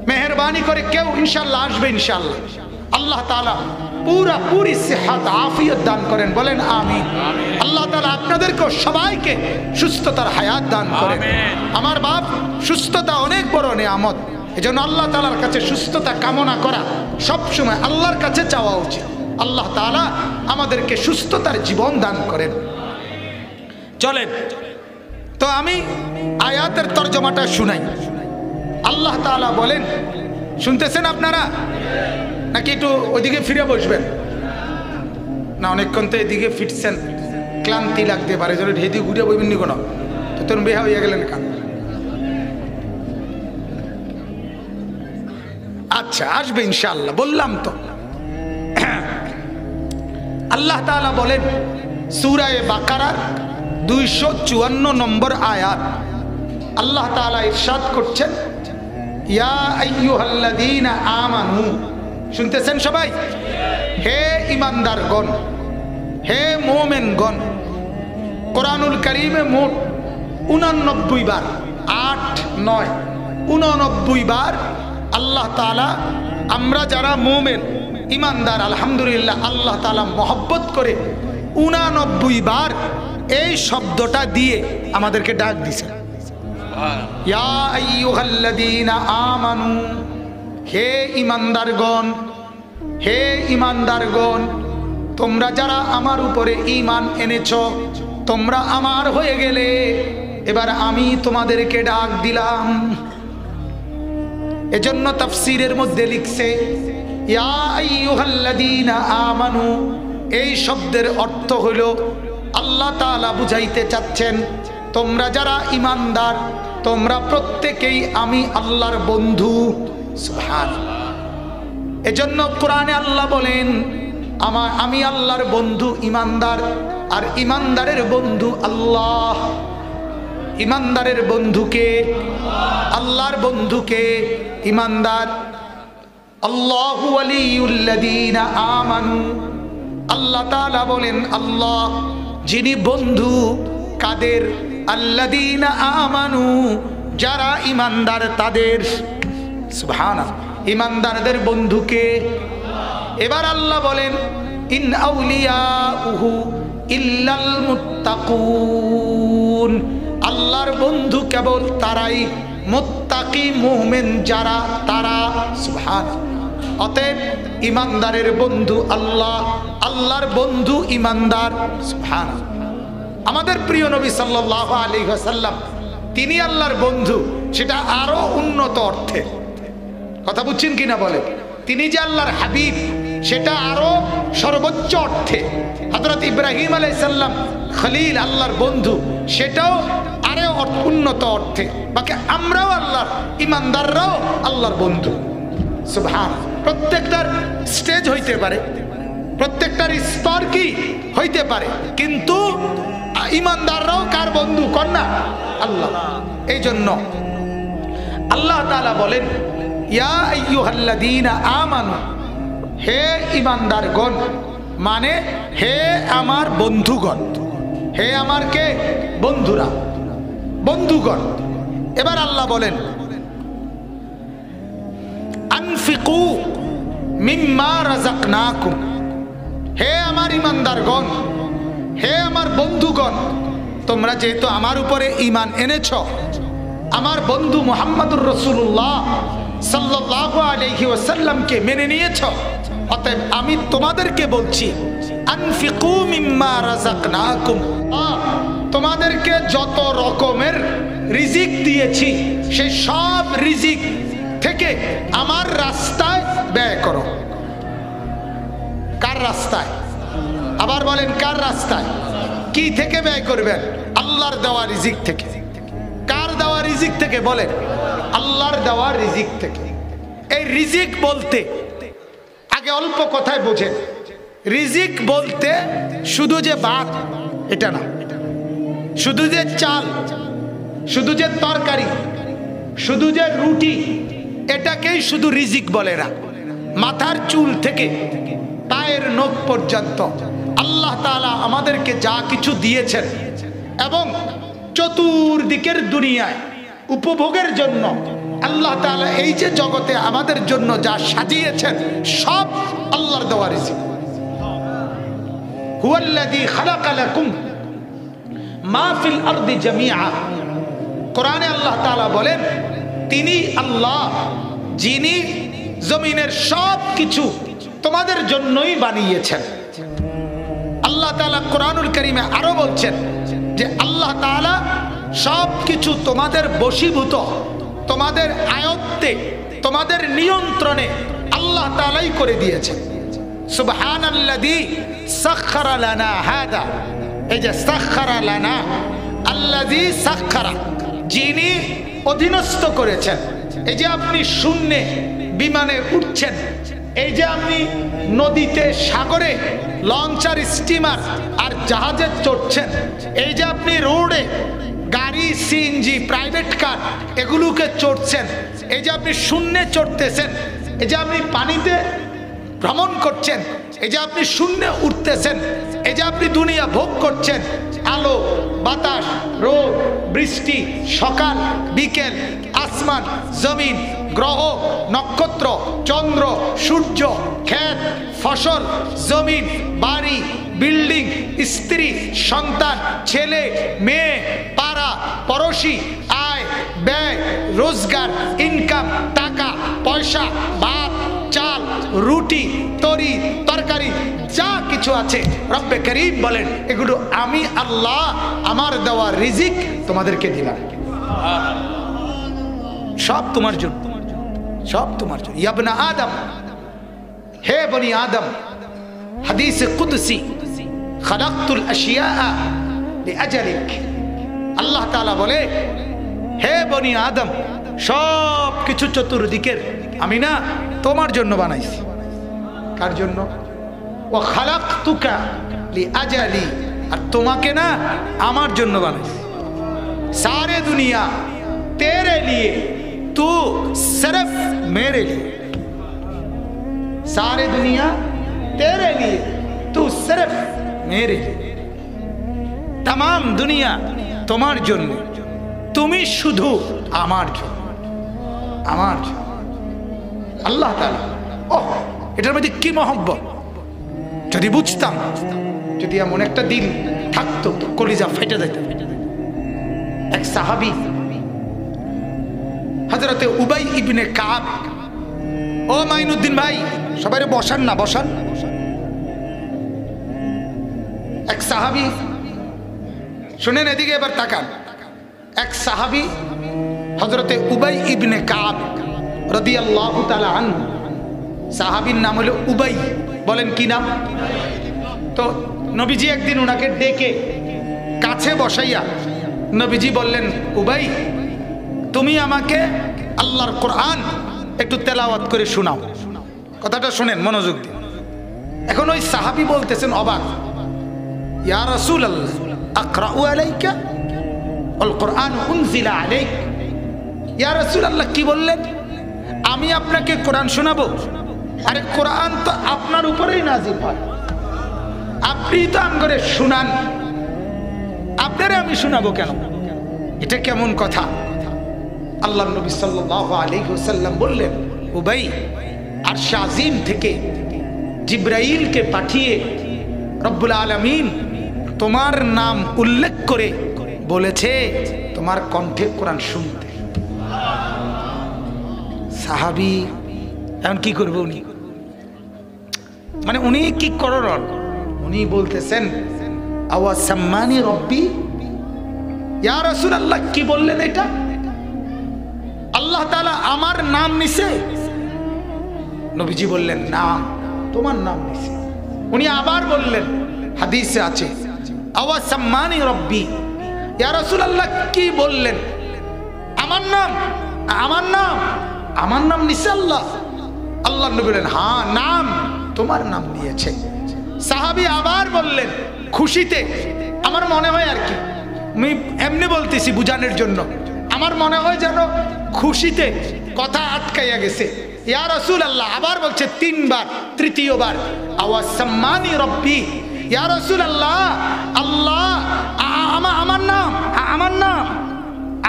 মেহেরবানি করে কেউ ইনশাআল্লাহ আসবে ইনশাআল্লাহ। আল্লাহ তাআলা পুরা পুরি সেহাত আফিয়ত দান করেন, বলেন আমিন। আল্লাহ তাআলা আপনাদেরকে সবাইকে সুস্থতার হায়াত দান করেন। আমার বাপ, সুস্থতা অনেক বড় নিয়ামত, এজন্য আল্লাহ তাআলার কাছে সুস্থতা কামনা করা সব সময় আল্লাহর কাছে চাওয়া উচিত। আল্লাহ তাআলা আমাদেরকে সুস্থতার জীবন দান করেন। চলেন তো আমি আয়াতের তরজমাটা শুনাই। আল্লাহ তাআলা বলেন, শুনতেছেন আপনারা নাকি একটু ওইদিকে ফিরে বসবেন? না অনেকক্ষণ তো এদিকে ফিরছেন, ক্লান্তি লাগতে পারে, যেন হেদি ঘুরে বইবেন নি কোনো, তো তোর বেহা হইয়া গেলেন কান। আচ্ছা আসবে ইনশাআল্লাহ, বললাম তো। আল্লাহ তাআলা বলেন সূরা বাকারার 254 নম্বর আয়াত, আল্লাহ তাআলা ইরশাদ করছেন, ইয়া আইয়ুহাল্লাযীনা আমানু। শুনতেছেন সবাই? হে ঈমানদারগণ, হে মুমিনগণ। কোরআনুল কারীমে মোট 89 বার, 8 9 89 বার আল্লাহ তাআলা আমরা যারা মুমিন ঈমানদার আলহামদুলিল্লাহ আল্লাহ তাআলা মহব্বত করে 89 বার এই শব্দটা দিয়ে আমাদেরকে ডাক দিয়েছেন, ইয়া আইয়ুহাল্লাযীনা আমানু। হে ঈমানদারগণ, হে ঈমানদারগণ, তোমরা যারা আমার উপরে ঈমান এনেছো, তোমরা আমার হয়ে গেলে, এবার আমি তোমাদেরকে ডাক দিলাম। এজন্য তাফসীরের মধ্যে লিখছে ইয়া আইয়ুহাল্লাযীনা আমানু, এই শব্দের অর্থ হলো আল্লাহ তাআলা বুঝাইতে চাচ্ছেন তোমরা যারা ঈমানদার, তোমরা প্রত্যেকেই আমি আল্লাহর বন্ধু। সুবহানাল্লাহ। এজন্য কোরআনে আল্লাহ বলেন আমি আল্লাহর বন্ধু ঈমানদার, আর ঈমানদারের বন্ধু আল্লাহ। ঈমানদারের বন্ধুকে, আল্লাহর বন্ধুকে ঈমানদার। আল্লাহু ওয়ালিউল্লাযীনা আমানু। আল্লাহ তাআলা বলেন আল্লাহ যিনি বন্ধু কাদের? আল্লাযীনা আমানু, যারা ঈমানদার তাদের। সুবহানাল্লাহ। ঈমানদারদের বন্ধুকে। এবার আল্লাহ বলেন ইন আউলিয়াউহু ইল্লাল মুত্তাকুন। আল্লাহর বন্ধু কেবল তারাই, মুত্তাকি মুমিন যারা, তারা। সুবহানাল্লাহ। অতএব ঈমানদারের বন্ধু আল্লাহ, আল্লাহর বন্ধু ঈমানদার। সুবহানাল্লাহ। আমাদের প্রিয় নবী সাল্লাল্লাহু আলাইহি ওয়াসাল্লাম তিনি আল্লাহর বন্ধু, সেটা আরো উন্নত অর্থে। কথা বুঝছেন কিনা বলে? তিনি যে আল্লাহর হাবিব, সেটা আরো সর্বোচ্চ অর্থে। হযরত ইব্রাহিম আলাইহিস সালাম খলিল, আল্লাহর বন্ধু, সেটাও আরো উন্নত অর্থে। বাকি আমরাও আল্লাহর, ঈমানদাররাও আল্লাহর বন্ধু। সুবহানাল্লাহ। প্রত্যেকটার স্টেজ হইতে পারে, প্রত্যেকটার স্তর কি হইতে পারে, কিন্তু ঈমানদাররাও কার বন্ধু? কন্যা আল্লাহ। এই জন্য আল্লাহ তাআলা বলেন ইয়া আইয়ুহাল্লাযীনা আমানু, হে ঈমানদারগণ, মানে হে আমার বন্ধুগণ। হে আমার কে? বন্ধুরা, বন্ধুগণ। এবার আল্লাহ বলেন আনফিকু মিম্মা রাযাকনাকুম। হে আমার ঈমানদারগণ, হে আমার বন্ধুগণ, তোমরা যেহেতু আমার উপরে ঈমান এনেছ, আমার বন্ধু মুহাম্মদুর রাসূলুল্লাহ সাল্লাল্লাহু আলাইহি ওয়াসাল্লামকে মেনে নিয়েছ, অতএব আমি তোমাদেরকে বলছি আনফিকু মিম্মা রাযাকনাকুম। তোমাদেরকে যত রকমের রিজিক দিয়েছি, সেই সব রিজিক থেকে আমার রাস্তায় ব্যয় করো। কার রাস্তায়? আবার বলেন কার রাস্তায়? কি থেকে ব্যয় করবেন? আল্লাহর দেওয়া রিজিক থেকে। কার দেওয়া রিজিক থেকে? বলেন আল্লাহর দেওয়া রিজিক থেকে। এই রিজিক বলতে আগে অল্প কথায় বোঝেন, রিজিক বলতে শুধু যে ভাত এটা না, শুধু যে চাল, শুধু যে তরকারি, শুধু যে রুটি, এটাকেই শুধু রিজিক বলে না। মাথার চুল থেকে পায়ের নখ পর্যন্ত আল্লাহ তাআলা আমাদেরকে যা কিছু দিয়েছেন এবং চতুর্দিকের দুনিয়ায় উপভোগের জন্য আল্লাহ তাআলা এই যে জগতে আমাদের জন্য যা সাজিয়েছেন সব আল্লাহর দেওয়া রিজিক। হুয়াল্লাযী খালাকা লাকুম মা ফিল আরদি জামিআ। কোরআনে আল্লাহ তাআলা বলেন তিনি আল্লাহ যিনি জমিনের সব কিছু তোমাদের জন্যই বানিয়েছেন। আল্লাহ তাআলা কোরআনুল কারীমে আরো বলছেন যে আল্লাহ তাআলা সব কিছু তোমাদের বশীভূত, তোমাদের আয়ত্তে, তোমাদের নিয়ন্ত্রণে আল্লাহ তাআলাই করে দিয়েছেন। সুবহানাল্লাযী সাখখারা লানা হাদা। এই যে সাখখারা লানা, আল্লাযী সাখখারা, যিনি অধীনস্থ করেছেন। এই যে আপনি শূন্যে বিমানে উঠছেন, এই যে আপনি নদীতে, সাগরে লঞ্চার, স্টিমার আর জাহাজে চড়ছেন, এই যে আপনি রোডে গাড়ি, সিএনজি, প্রাইভেট কার এগুলোকে চড়ছেন, এই যে আপনি শূন্যে চড়তেছেন, এই যে আপনি পানিতে ভ্রমণ করছেন, এই যে আপনি শূন্যে উঠতেছেন, এই যে আপনি দুনিয়া ভোগ করছেন, আলো, বাতাস, রোদ, বৃষ্টি, সকাল, বিকেল, আসমান, জমিন, গ্রহ, নক্ষত্র, চন্দ্র, সূর্য, ক্ষেত, ফসল, জমিন, বাড়ি, বিল্ডিং, স্ত্রী, সন্তান, ছেলে, মেয়ে, পাড়া, পড়োশি, আয়, ব্যয়, রোজগার, ইনকাম, টাকা, পয়সা, ভাত, চাল, রুটি, তরি, তরকারি, যা কিছু আছে রব্বে করিম বলেন এগুলো আমি আল্লাহ আমার দেওয়া রিজিক তোমাদেরকে দিলাম। সব তোমার জন্য, সব তোমার জন্য। ইয়া ইবনে আদম, হে বনি আদম, হাদিসে কুদসি, খালাকতুল আশিয়া লিআজলিক। আল্লাহ তাআলা বলে হে বনি আদম, সব কিছু চতুর্দিকের আমি না তোমার জন্য বানাইছি। কার জন্য? ওয়া খালাকতুকা লিআজলি, আর তোমাকে না আমার জন্য বানাইছি। सारे दुनिया तेरे लिए, तू सिर्फ मेरे लिए। सारे दुनिया तेरे लिए, तू सिर्फ मेरे लिए। तमाम दुनिया তোমার জন্য, তুমি শুধু আমার জন্য, আমার জন্য। আল্লাহ তাআলা, ওহ এটার মধ্যে কি মহব্বত! যদি বুঝতাম, যদি এমন একটা দিন থাকতো তো কলিজা ফেটে যেত। এক সাহাবী হযরতে উবাই ইবনে কাব, ও মাইনুদ্দিন ভাই সবাই বসান না, বসান। এক সাহাবী, শুনেন এদিকে এবার তাকান। এক সাহাবী হযরতে উবাই ইবনে কাব রাদিয়াল্লাহু তাআলা আনহু, সাহাবীর নাম হলো উবাই। বলেন কি নাম? তো নবীজি একদিন ওনাকে ডেকে কাছে বসাইয়া নবীজি বললেন, উবাই তুমি আমাকে আল্লাহর কোরআন একটু তেলাওয়াত করে শোনাও। কথাটা শুনেন মনোযোগ দিয়ে। এখন ওই সাহাবী বলতেছেন অবাক, ইয়া রাসূলুল্লাহ আকরাউ আলাইকা আল কোরআন উনজিলা আলাইক। ইয়া রাসূলুল্লাহ কি বললেন? আমি আপনাকে কোরআন শোনাবো? আরে কোরআন তো আপনার উপরেই নাজিল হয়, আপনি তো আমগরে শুনান, আপনারে আমি শোনাবো কেন? এটা কেমন কথা? আল্লাহর নবী সাল্লাল্লাহু আলাইহি ওয়াসাল্লাম বললেন, উবাই আরশ আজিম থেকে জিবরাইলকে পাঠিয়ে রব্বুল আলামিন তোমার নাম উল্লেখ করে বলেছে তোমার কণ্ঠে কোরআন শুনতে। সাহাবী এখন কি করবে উনি? মানে উনি কি করলেন? উনি বলতেছেন, আওয়া সাম্মানি রব্বি, ইয়া রাসূলুল্লাহ কি বললেন এটা? আল্লাহ তাআলা আমার নাম নিছে? নবীজি বললেন, নাম তোমার নাম নিছে। উনি আবার বললেন, হাদিসে আছে, আওয়া সাম্মানি রব্বি, ইয়া রাসূলুল্লাহ কি বললেন? আমার নাম? আমার নাম নিছে আল্লাহ। আল্লাহ নবী বললেন হ্যাঁ নাম, তোমার নাম নিয়েছে। সাহাবী আবার বললেন খুশিতে, আমার মনে হয় আর কি, আমি এমনি বলতেছি বুঝানোর জন্য, আমার মনে হয় যেন খুশিতে কথা আটকাইয়া গেছে। ইয়া রাসূলুল্লাহ, আবার বলছে তিনবার, তৃতীয়বার আওয়াজ সাম্মানি রব্বি, ইয়া রাসূলুল্লাহ আল্লাহ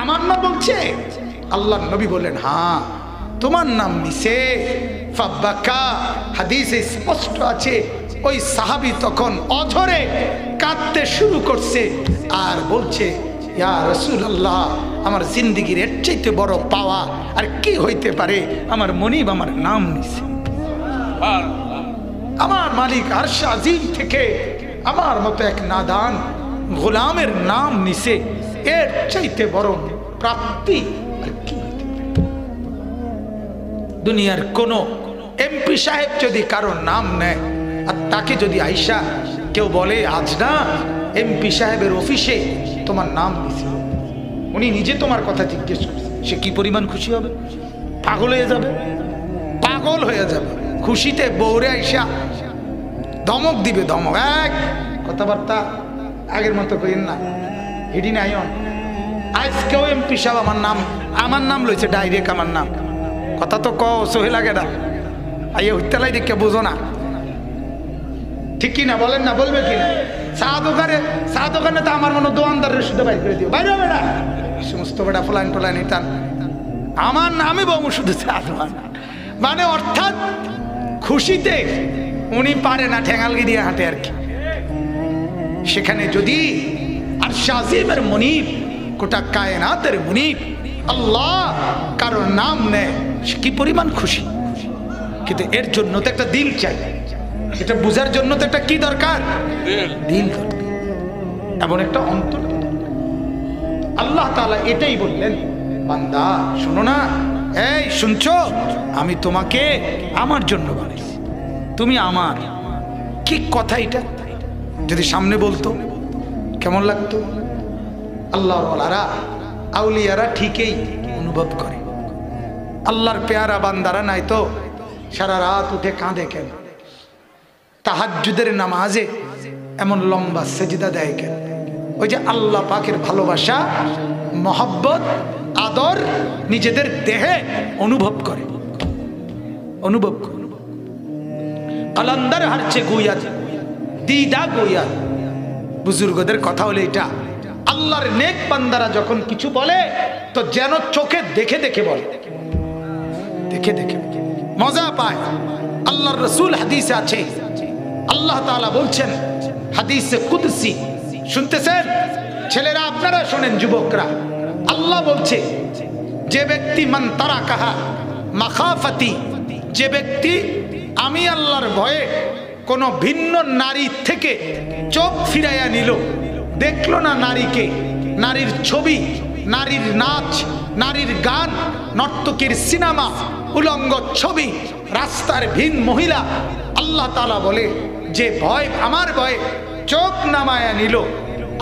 আমার নাম বলছে। আল্লাহ নবী বললেন হ্যাঁ তোমার নাম নিছে। ফাবাকা, হাদিসে স্পষ্ট আছে ওই সাহাবী তখন অঝরে কাঁদতে শুরু করছে আর বলছে ইয়া রাসূলুল্লাহ, আমার জিন্দেগির এর চাইতে বড় পাওয়া আর কি হইতে পারে, আমার মনিব আমার নাম নিছে। আমার মালিক আরশ আজিম থেকে আমার মতো এক নাদান গোলামের নাম নিছে, এর চাইতে বড় প্রাপ্তি আর কি হইতে পারে। দুনিয়ার কোন এমপি সাহেব যদি কারোর নাম নেয় আর তাকে যদি আইসা কেউ বলে আজ না এমপি সাহেবের অফিসে তোমার নাম নিছে, উনি নিজে তোমার কথা জিজ্ঞেস করছে, সে কি পরিমাণ খুশি হবে? পাগল হয়ে যাবে, পাগল হয়ে যাবে খুশিতে। বউরে আইসা ধমক দিবে, ধমক, এক কথাবার্তা আগের মতো করেন না, হিডি নাই। আজকেও এমপি সাহেব আমার নাম লইছে ডাইরেক্ট, আমার নাম, কথা তো ক সহে লাগে না, আইয়ে হইতেলাই দেখে বোঝো না, ঠিক কিনা বলেন না, বলবে কিনা? চা দোকানে তো আমার মনে দোকানদারের শুধু বাইর করে দিও, বাইরে বেড়া সমস্ত বেড়া ফলাইন টোলাইন ইটান আমার নামে বমু শুধু চা দোকান, মানে অর্থাৎ খুশিতে উনি পারে না, ঠেঙালগি দিয়ে হাঁটে আর কি। সেখানে যদি আর শাজিমের মনিব, গোটা কায়নাতের মনিব আল্লাহ কারোর নাম নেয়, সে কি পরিমাণ খুশি। কিন্তু এর জন্য তো একটা দিল চাই, এটা বুঝার জন্য তো একটা কি দরকার? দিল দরকার, এমন একটা অন্তর। আল্লাহ তাআলা এটাই বললেন, বান্দা শোনো না, এই শুনছো, আমি তোমাকে আমার জন্য বানাইছি, তুমি আমার। কি কথা এটা যদি সামনে বলতো কেমন লাগতো? আল্লাহর ওয়ালারা, আউলিয়ারা ঠিকই অনুভব করে। আল্লাহর পেয়ারা বান্দারা নাই তো সারা রাত উঠে কাঁদে কেন? তাহাজ্জুদের নামাজে এমন লম্বা সেজদা দেয় কেন? ওই যে আল্লাহ পাকের ভালোবাসা, মহব্বত, আদর নিজেদের দেহে অনুভব করে, অনুভব করে। কালান্দার হারছে গুইয়া দিদা গুইয়া, বুজুর্গদের কথা হলে এটা। আল্লাহর নেক বান্দারা যখন কিছু বলে তো যেন চোখে দেখে দেখে বলে, দেখে দেখে মজা পায়। আল্লাহর রাসূল হাদিসে আছে, আল্লাহ তাআলা বলছেন হাদিসে কুদসি, শুনতেছেন ছেলেরা, আপনারা শোনেন যুবকরা, আল্লাহ বলছে যে ব্যক্তি মান তারাকাহা মাখাফাতি, যে ব্যক্তি আমি আল্লাহর ভয়ে কোনো ভিন্ন নারী থেকে চোখ ফিরাইয়া নিল, দেখলো না নারীকে, নারীর ছবি, নারীর নাচ, নারীর গান, নর্তকীর সিনেমা, উলঙ্গ ছবি, রাস্তার ভিন মহিলা, আল্লাহ তাআলা বলে যে ভয়, আমার ভয়ে চোখ নামায়া নিল,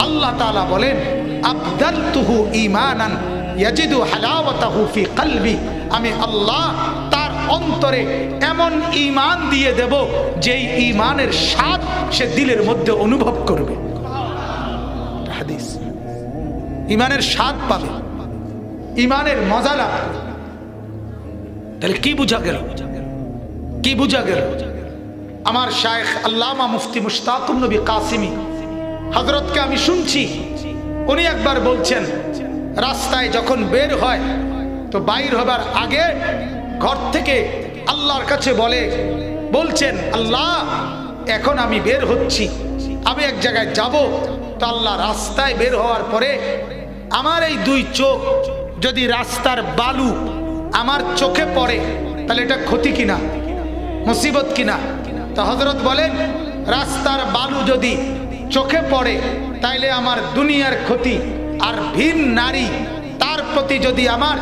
আল্লাহ তাআলা বলেন আবদালতুহু ঈমানান ইয়াজিদু হালাওয়াতাহু ফি কলবি, আমি আল্লাহ তার অন্তরে এমন ঈমান দিয়ে দেব যেই ঈমানের স্বাদ সে দিলের মধ্যে অনুভব করবে। হাদিস, ঈমানের স্বাদ পাবে, ঈমানের মজা লাগবে। তাহলে কি বুঝা গেল? কি বুঝা গেল? আমার শায়েখ আল্লামা মুফতি মুশতাকুর নবী কাসিমি হযরতকে আমি শুনছি, উনি একবার বলছেন রাস্তায় যখন বের হয় তো বাইর হবার আগে ঘর থেকে আল্লাহর কাছে বলছেন আল্লাহ এখন আমি বের হচ্ছি, আমি এক জায়গায় যাব, তো আল্লাহ রাস্তায় বের হওয়ার পরে আমার এই দুই চোখ যদি রাস্তার বালু আমার চোখে পড়ে তাহলে এটা ক্ষতি কিনা, মুসিবত কিনা? তো হযরত বলেন রাস্তার বালু যদি চোখে পড়ে তাইলে আমার দুনিয়ার ক্ষতি, আর ভিন নারী তার প্রতি যদি আমার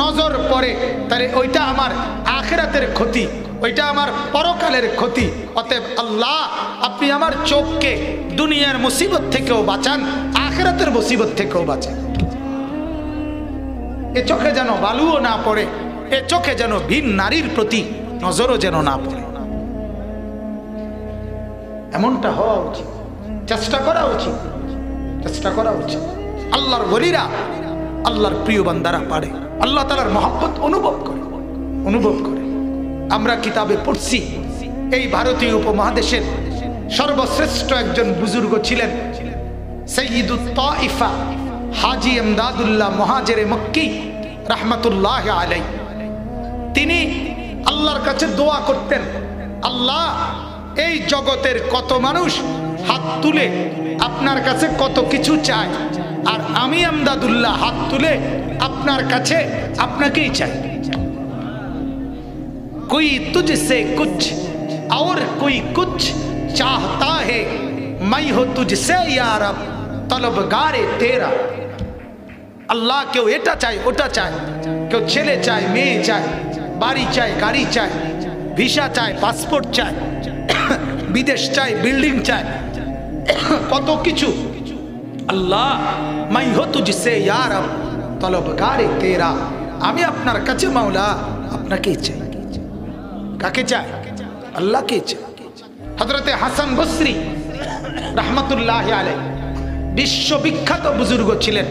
নজর পড়ে তাহলে ওইটা আমার আখিরাতের ক্ষতি, ওইটা আমার পরকালের ক্ষতি। অতএব আল্লাহ আপনি আমার চোখকে দুনিয়ার মুসিবত থেকেও বাঁচান, আখিরাতের মুসিবত থেকেও বাঁচান। এ চোখে যেন বালুও না পড়ে, এ চোখে যেন ভিন নারীর প্রতি নজরও যেন না পড়ে। এমনটা হওয়া উচিত, চেষ্টা করা উচিত, চেষ্টা করা উচিত। আল্লাহর ওলিরা, আল্লাহর প্রিয় বান্দারা পারে, আল্লাহ তাআলার মহব্বত অনুভব করে, অনুভব করে। আমরা কিতাবে পড়ছি এই ভারতীয় উপমহাদেশের সর্বশ্রেষ্ঠ একজন বুজুর্গ ছিলেন সৈয়দুত তাইফা হাজী ইমদাদুল্লাহ মুহাজিরে মক্কি রাহমাতুল্লাহ আলাইহি। তিনি আল্লাহর কাছে দোয়া করতেন, আল্লাহ এই জগতের কত মানুষ হাত তুলে আপনার কাছে কত কিছু চায়, আর আমি ইমদাদুল্লাহ হাত তুলে আপনার কাছে আপনাকেই চাই। कोई तुझसे कुछ और कोई कुछ चाहता है, मैं हो तुझसे या रब तलबगारे तेरा। আল্লাহ কেউ এটা চায় ওটা চায়, কেউ ছেলে চায় মেয়ে চায়, বাড়ি চায় গাড়ি চায়, ভিসা চায় পাসপোর্ট চায়, বিদেশ চায় বিল্ডিং চায়, কত কিছু। আল্লাহ मैं हो तुझसे या रब तलबगारे तेरा, আমি আপনার কাছে মাওলা আপনাকেই চাই। কাকে চায়? আল্লাহকে চায়। হযরতে হাসান বসরি রাহমাতুল্লাহ আলাইহি বিশ্ববিখ্যাত বুজুর্গ ছিলেন।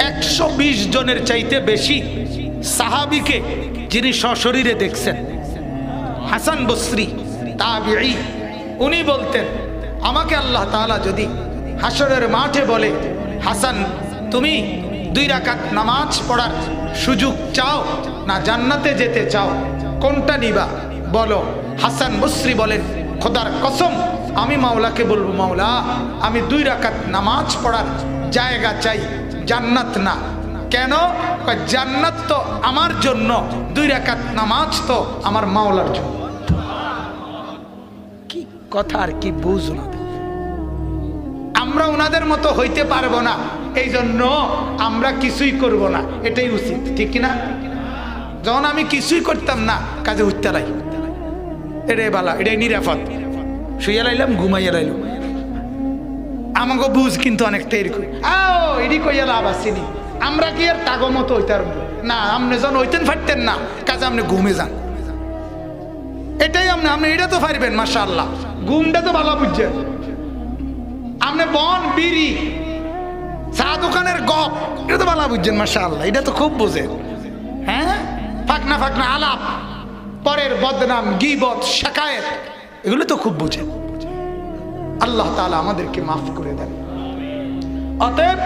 120 জনের চাইতে বেশি সাহাবীকে যিনি সশরীরে দেখছেন। হাসান বসরি তাবিঈ, উনি বলতেন আমাকে আল্লাহ তাআলা যদি হাসরের মাঠে বলে, হাসান তুমি 2 রাকাত নামাজ পড়ার সুযোগ চাও না জান্নাতে যেতে চাও, কোনটা নিবা বলো? হাসান বসরি বলেন খোদার কসম আমি মাওলাকে বলবো, মাওলা আমি 2 রাকাত নামাজ পড়ার জায়গা চাই, জান্নাত না। কেন? জান্নাত তো আমার জন্য, 2 রাকাত নামাজ তো আমার মাওলার জন্য। কি কথা আর কি বুঝলো। আমরা ওনাদের মতো হইতে পারবো না, এই জন্য আমরা কিছুই করব না, এটাই উচিত, ঠিক কিনা? যখন আমি কিছুই করতাম না কাজে উঠতে লাই, এটাই বালা, এটাই নিরাপদ। শুয়ে লাইলাম ঘুমাইয়া লাইলাম, আমাকে বুঝ কিন্তু অনেকটা এরকম এটি কইয়া লাভ আসেনি। আমরা কি আর তাগো মতো হইতার না, আপনি যখন হইতেন ফাটতেন না কাজে আপনি ঘুমে যান, এটাই আপনি এটা তো পারবেন মাশাআল্লাহ, ঘুমটা তো ভালো বুঝছেন। আপনি বন বিড়ি চা দোকানের গপ এটা তো ভালো বুঝছেন মাশাআল্লাহ, এটা তো খুব বোঝেন। হ্যাঁ, ফাকনা ফাকনা আলাপ, পরের বদনাম গীবত শাকায়েত এগুলো তো খুব বুঝেন। আল্লাহ তাআলা আমাদেরকে মাফ করে দেন। অতএব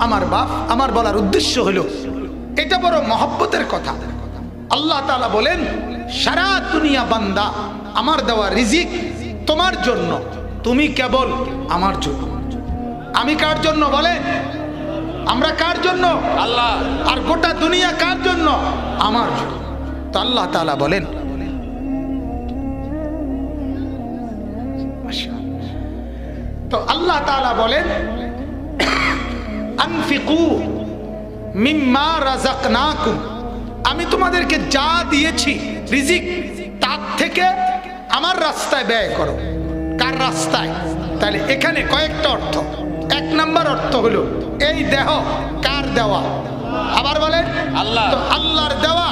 আমার বাপ, আমার বলার উদ্দেশ্য হলো এটা বড় মহব্বতের কথা। আল্লাহ তাআলা বলেন সারা দুনিয়া বান্দা আমার দেওয়া রিজিক তোমার জন্য, তুমি কেবল আমার জন্য। আমি কার জন্য বলে? আমরা কার জন্য? আল্লাহ। আর গোটা দুনিয়া কার জন্য? আমার জন্য। তো আল্লাহ তাআলা বলেন, তো আল্লাহ তাআলা বলেন আনফিকু মিম্মা রাযাকনাকুম, আমি তোমাদেরকে যা দিয়েছি রিজিক তার থেকে আমার রাস্তায় ব্যয় করো। কার রাস্তায়? তাহলে এখানে কয়েকটা অর্থ। 1 নাম্বার অর্থ হলো এই দেহ কার দেওয়া? আবার বলেন আল্লাহ। তো আল্লাহর দেওয়া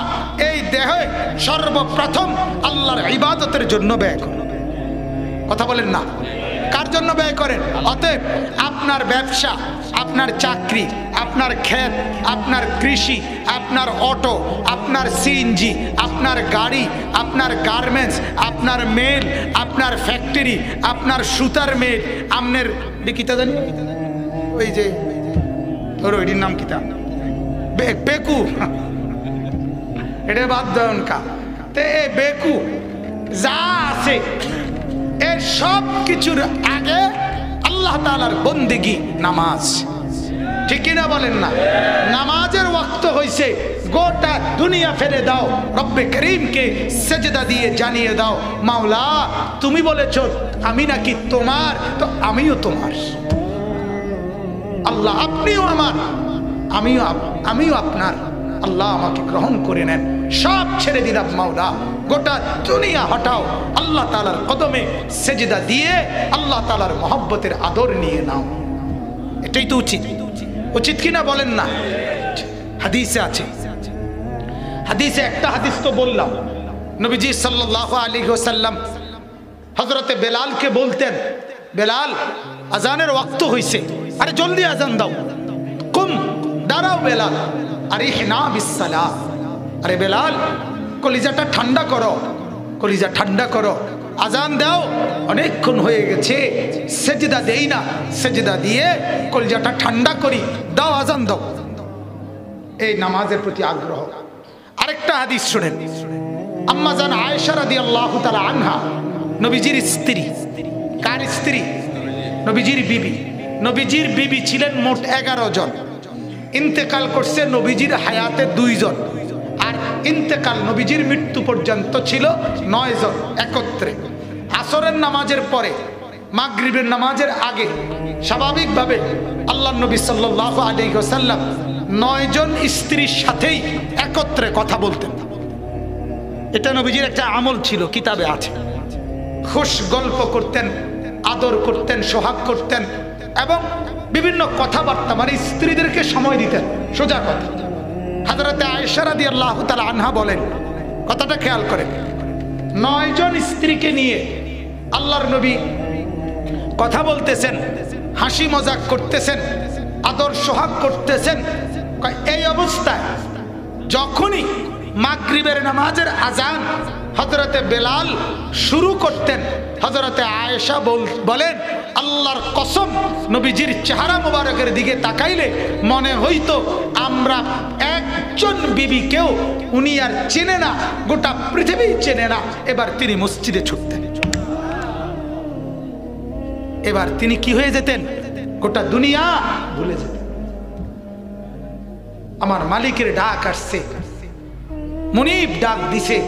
এই দেহে সর্বপ্রথম আল্লাহর ইবাদতের জন্য ব্যয় করো। কথা বলেন না? কার জন্য ব্যয় করেন? অতএব আপনার ব্যবসা, আপনার চাকরি, আপনার ক্ষেত, আপনার কৃষি, আপনার অটো, আপনার সিএনজি, আপনার গাড়ি, আপনার গার্মেন্টস, আপনার মেল, আপনার ফ্যাক্টরি, আপনার সুতার মেল, আপনার কিতা জানি ওই যে ওর ওইটির নাম কিতা বেকু, এটা বাদ দেন কা তে বেকু যা আছে এর সব কিছুর আগে আল্লাহ তাআলার বন্দেগী নামাজ, ঠিক কিনা বলেন না? নামাজের ওয়াক্ত হইছে, গোটা দুনিয়া ফেলে দাও, রব্বে করিমকে সেজদা দিয়ে জানিয়ে দাও মাওলা তুমি বলেছো আমি নাকি তোমার, তো আমিও তোমার। আল্লাহ আপনিও আমার, আমিও আপনার। আল্লাহ আমাকে গ্রহণ করে নেন, সব ছেড়ে দিলাম মাওলা, গোটা দুনিয়া হটাও, আল্লাহ তাআলার কদমে সেজদা দিয়ে আল্লাহ তাআলার মহব্বতের আদর নিয়ে নাও। এটাই তো উচিত, উচিত কিনা বলেন না? হাদিসে আছে। হাদিসে একটা হাদিস তো বললাম, নবীজি সাল্লাল্লাহু আলাইহি ওয়াসাল্লাম হযরতে বেলালকে বলতেন, বেলাল আজানের ওয়াক্ত হইছে, আরে জলদি আজান দাও, কুম দাঁড়াও বেলাল, আরিহনা বিসসালাহ, আরে বেলাল কলিজাটা ঠান্ডা করো, কলিজা ঠান্ডা করো, আজান দাও, অনেকক্ষণ হয়ে গেছে, সেজদা দেই না, সেজদা দিয়ে কলিজাটা ঠান্ডা করি, দাও আজান দাও। এই নামাজের প্রতি আগ্রহ। আরেকটা হাদিস শুনেন, আম্মা জান আয়েশা রাদিয়াল্লাহু তাআলা আনহা, নবীজির স্ত্রী। কার স্ত্রী? নবীজির বিবি। নবীজির বিবি ছিলেন মোট 11 জন, ইন্তেকাল করছে নবীজির হায়াতে 2 জন, আর ইন্তেকাল নবীজির মৃত্যু পর্যন্ত ছিল 9 জন একত্রে। আসরের নামাজের পরে মাগরিবের নামাজের আগে স্বাভাবিকভাবে আল্লাহ নবী সাল্লাল্লাহু আলাইহি ওয়াসাল্লাম 9 জন স্ত্রীর সাথেই একত্রে কথা বলতেন। এটা নবীজির একটা আমল ছিল, কিতাবে আছে। খুশ গল্প করতেন, আদর করতেন, সোহাগ করতেন এবং বিভিন্ন কথাবার্তা, মানে স্ত্রীদেরকে সময় দিতেন। সোজা কথা। হযরতে আয়েশা রাদিয়াল্লাহু তাআলা আনহা বলেন, কথাটা খেয়াল করেন, 9 জন স্ত্রীকে নিয়ে আল্লাহর নবী কথা বলতেছেন, হাসি মজাক করতেছেন, আদর সোহাগ করতেছেন। এই অবস্থায় যখনই মাগরিবের নামাজের আজান হযরতে বেলাল শুরু করতেন, হযরতে আয়েশা বলেন, আল্লাহর কসম, নবীজির চেহারা মোবারকের দিকে তাকাইলে মনে হইতো আমরা একজন বিবিকেও উনি আর চেনে না, গোটা পৃথিবী চেনে না। এবার তিনি মসজিদে ছুটতেন, এবার তিনি কি হয়ে যেতেন? গোটা দুনিয়া ভুলে যেতেন। আমার মালিকের ডাক আসছে, মুনিব ডাক দিছে,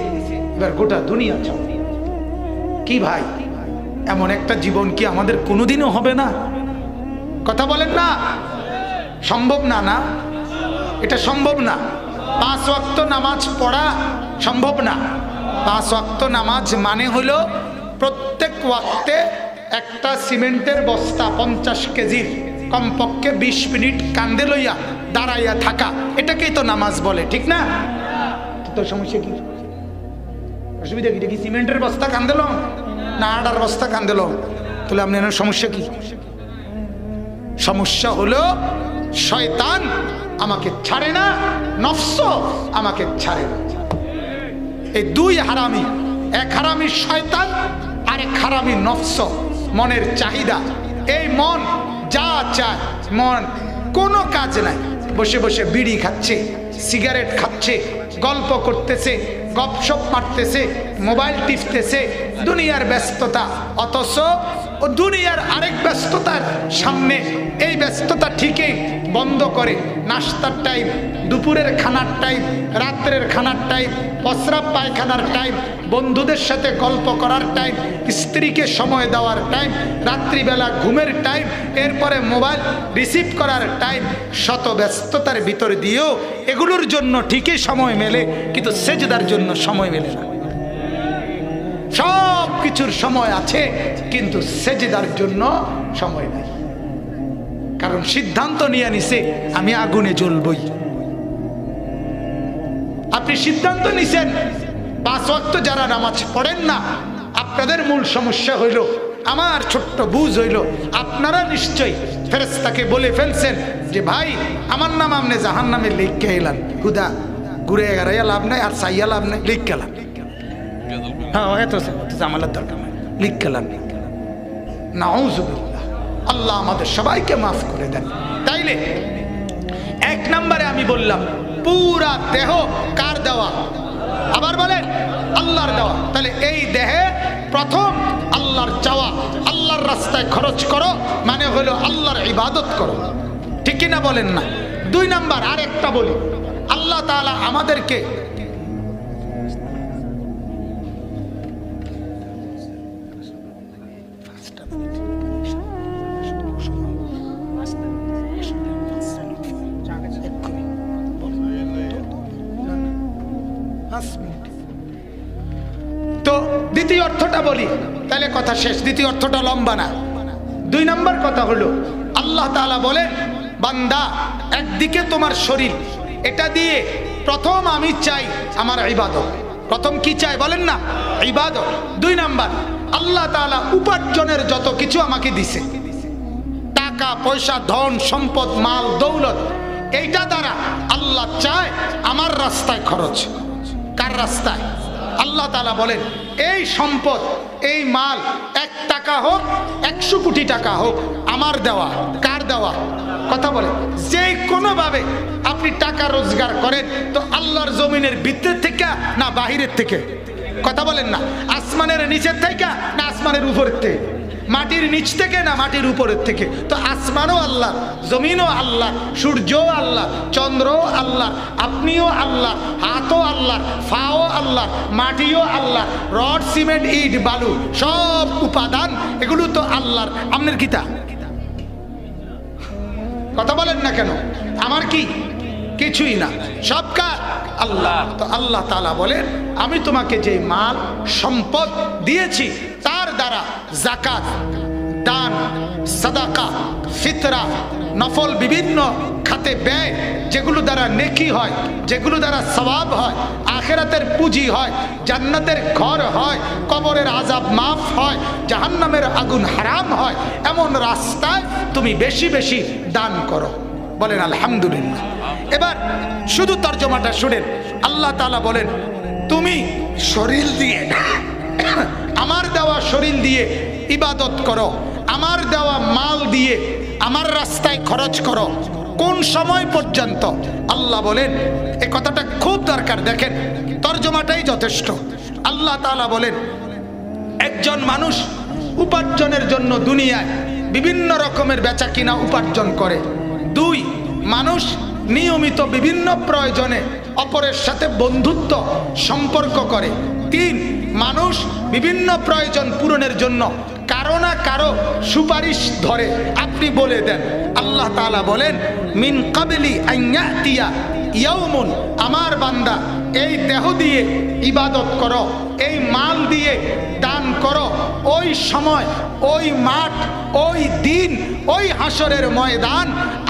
এবার গোটা দুনিয়া চলে। কি ভাই, এমন একটা জীবন কি আমাদের কোনোদিনও হবে না? কথা বলেন না, সম্ভব না? না, এটা সম্ভব না। 5 ওয়াক্ত নামাজ পড়া সম্ভব না। 5 ওয়াক্ত নামাজ মানে হলো প্রত্যেক ওয়াক্তে একটা সিমেন্টের বস্তা 50 কেজির কমপক্ষে 20 মিনিট কান্দে লইয়া দাঁড়াইয়া থাকা, এটাকেই তো নামাজ বলে, ঠিক না? তো সমস্যা কি? অসুবিধা কি? কি সিমেন্টের বস্তা কান্দেল না আটার বস্তা কান্দেল? তাহলে আপনার সমস্যা কি? সমস্যা হলো শয়তান আমাকে ছাড়ে না, নফস আমাকে ছাড়ে না। এই 2 হারামি, এক হারামি শয়তান আর এক হারামি নফস, মনের চাহিদা। এই মন যা চায়, মন কোনো কাজ নাই, বসে বসে বিড়ি খাচ্ছে, সিগারেট খাচ্ছে, গল্প করতেছে, গপসপ মারতেছে, মোবাইল টিপতেছে, দুনিয়ার ব্যস্ততা। অথচ ও দুনিয়ার আরেক ব্যস্ততার সামনে এই ব্যস্ততা ঠিকই বন্ধ করে নাস্তার টাইম, দুপুরের খানার টাইম, রাত্রের খানার টাইম, প্রস্রাব পায়খানার টাইম, বন্ধুদের সাথে গল্প করার টাইম, স্ত্রীকে সময় দেওয়ার টাইম, রাত্রিবেলা ঘুমের টাইম, এরপরে মোবাইল রিসিভ করার টাইম। শত ব্যস্ততার ভিতর দিয়েও এগুলোর জন্য ঠিকই সময় মেলে, কিন্তু সেজদার জন্য সময় মেলে না। সব কিছুর সময় আছে, কিন্তু সেজদার জন্য সময় নাই। কারণ সিদ্ধান্ত নিয়ে নিছে আমি আগুনে জ্বলবই। আপনি সিদ্ধান্ত নিছেন 5 ওয়াক্ত যারা নামাজ পড়েন না, আপনাদের মূল সমস্যা হইল, আমার ছোট্ট বুঝ হইল, আপনারা নিশ্চয়ই ফেরেশতাকে বলে ফেলছেন যে ভাই আমার নাম আপনি জাহান্নামে লিখে এলেন, হুদা ঘুরে এগারাইয়া লাভ নাই আর চাইয়া লাভ নাই, লিখ গেলাম। হ্যাঁ, এত জামালার দরকার নাই, লিখ গেলাম। নাউযুবিল্লাহ, আল্লাহ আমাদের সবাইকে মাফ করে দেন। তাইলে 1 নম্বরে আমি বললাম পুরা দেহ কার দেওয়া? আবার বলেন, আল্লাহর দেওয়া। তাহলে এই দেহে প্রথম আল্লাহর চাওয়া, আল্লাহর রাস্তায় খরচ করো, মানে হলো আল্লাহর ইবাদত করো, ঠিক কিনা বলেন না? 2 নাম্বার আরেকটা বলি, আল্লাহ তাআলা আমাদেরকে তো দ্বিতীয় অর্থটা বলি, তাহলে কথা শেষ। দ্বিতীয় অর্থটা লম্বা না। 2 নম্বর কথা হলো আল্লাহ তাআলা বলেন, বান্দা একদিকে তোমার শরীর, এটা দিয়ে প্রথম আমি চাই আমার ইবাদত। প্রথম কি চাই বলেন না? ইবাদত। 2 নাম্বার, আল্লাহ তাআলা উপার্জনের যত কিছু আমাকে দিছে, টাকা পয়সা, ধন সম্পদ, মাল দৌলত, এইটা দ্বারা আল্লাহ চায় আমার রাস্তায় খরচ। কার রাস্তায়? আল্লাহ তাআলা বলেন এই সম্পদ, এই মাল 1 টাকা হোক 100 কোটি টাকা হোক আমার দেওয়া। কার দেওয়া? কথা বলে যে কোনোভাবে আপনি টাকা রোজগার করেন তো আল্লাহর জমিনের ভিতর থেকে না বাহিরের থেকে? কথা বলেন না। আসমানের নিচের থেকে না আসমানের উপরের থেকে? মাটির নিচ থেকে না মাটির উপরের থেকে? তো আসমানও আল্লাহ, জমিনও আল্লাহ, সূর্যও আল্লাহ, চন্দ্রও আল্লাহ, আপনিও আল্লাহ, হাতও আল্লাহ, ফাও আল্লাহ, মাটিও আল্লাহ, রড সিমেন্ট ইট বালু সব উপাদান এগুলো তো আল্লাহর। আপনার কিতা? কথা বলেন না কেন? আমার কি? কিছুই না, সব কার? আল্লাহ। তো আল্লাহ তাআলা বলেন আমি তোমাকে যে মাল সম্পদ দিয়েছি তার দ্বারা যাকাত, দান, সাদাকা, ফিতরা, নফল বিভিন্ন খাতে ব্যয়, যেগুলো দ্বারা নেকি হয়, যেগুলো দ্বারা সওয়াব হয়, আখিরাতের পুঁজি হয়, জান্নাতের ঘর হয়, কবরের আযাব মাফ হয়, জাহান্নামের আগুন হারাম হয়, এমন রাস্তায় তুমি বেশি বেশি দান করো। বলেন আলহামদুলিল্লাহ। এবার শুধু তর্জমাটা শুনেন। আল্লাহ তাআলা বলেন তুমি শরীর দিয়ে, আমার দেওয়া শরীর দিয়ে ইবাদত করো, আমার দেওয়া মাল দিয়ে আমার রাস্তায় খরচ করো। কোন সময় পর্যন্ত? আল্লাহ বলেন এই কথাটা খুব দরকার, দেখেন তর্জমাটাই যথেষ্ট। আল্লাহ তাআলা বলেন একজন মানুষ উপার্জনের জন্য দুনিয়ায় বিভিন্ন রকমের বেচা কিনা উপার্জন করে। 2, মানুষ নিয়মিত বিভিন্ন প্রয়োজনে অপরের সাথে বন্ধুত্ব সম্পর্ক করে। 3, মানুষ বিভিন্ন প্রয়োজন পূরণের জন্য কারো না কারো সুপারিশ ধরে। আপনি বলে দেন। আল্লাহ তাআলা বলেন মিন কাবলি আন ইয়াতিয়া ইয়াউমুন, আমার বান্দা এই দেহ দিয়ে ইবাদত করো, এই মাল দিয়ে দান করো, ওই সময়, ওই মাঠ, ওই দিন, ওই হাসরের ময়দান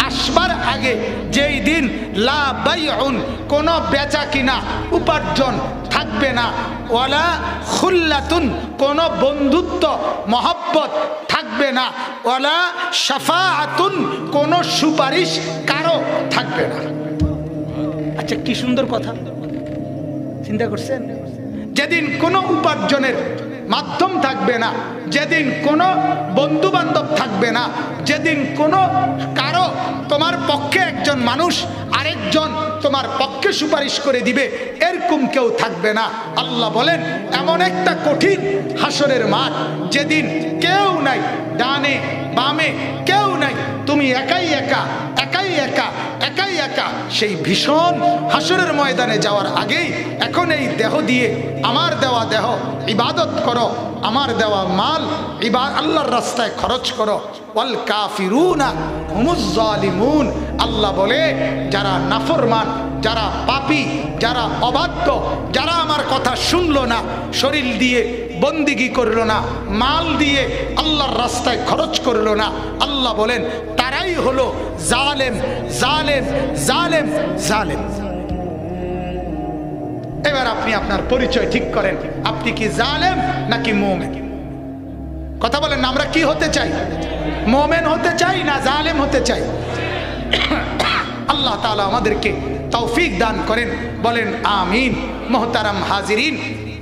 আসবার আগে, যেই দিন লা বাইউন, কোনো বেচা কিনা উপার্জন থাকবে না, ওয়ালা খুল্লাতুন, কোনো বন্ধুত্ব মহব্বত থাকবে না, ওয়ালা শাফাআতুন, কোনো সুপারিশ কারো থাকবে না। আচ্ছা কি সুন্দর কথা, চিন্তা করছেন? যেদিন কোনো উপার্জনের মাধ্যম থাকবে না, যেদিন কোনো বন্ধু বান্ধব থাকবে না, যেদিন কোনো কারো তোমার পক্ষে একজন মানুষ আরেকজন তোমার পক্ষে সুপারিশ করে দিবে, এরকম কেউ থাকবে না। আল্লাহ বলেন এমন একটা কঠিন হাসরের মাঠ, যেদিন কেউ নাই, ডানে বামে কেউ নাই, তুমি একাই একা, একাই একা, একাই একা। সেই ভীষণ হাসরের ময়দানে যাওয়ার আগেই এখন এই দেহ দিয়ে, আমার দেওয়া দেহ ইবাদত করো, আমার দেওয়া মাল আল্লাহর রাস্তায় খরচ করো। ওয়াল কাফিরুনা হুমুজ জালিমুন, আল্লাহ বলে যারা নাফরমান, যারা পাপী, যারা অবাধ্য, যারা আমার কথা শুনলো না, শরীর দিয়ে বন্দিগি করলো না, মাল দিয়ে আল্লাহর রাস্তায় খরচ করলো না, আল্লাহ বলেন তারাই হলো জালেম, জালেম, জালেম, জালেম। এবার আপনি আপনার পরিচয় ঠিক করেন, আপনি কি জালেম নাকি মুমিন? কথা বলেন না, আমরা কি হতে চাই? মুমিন হতে চাই না জালেম হতে চাই? আল্লাহ তাআলা আমাদেরকে তৌফিক দান করেন, বলেন আমিন। মোহতারাম হাজিরিন,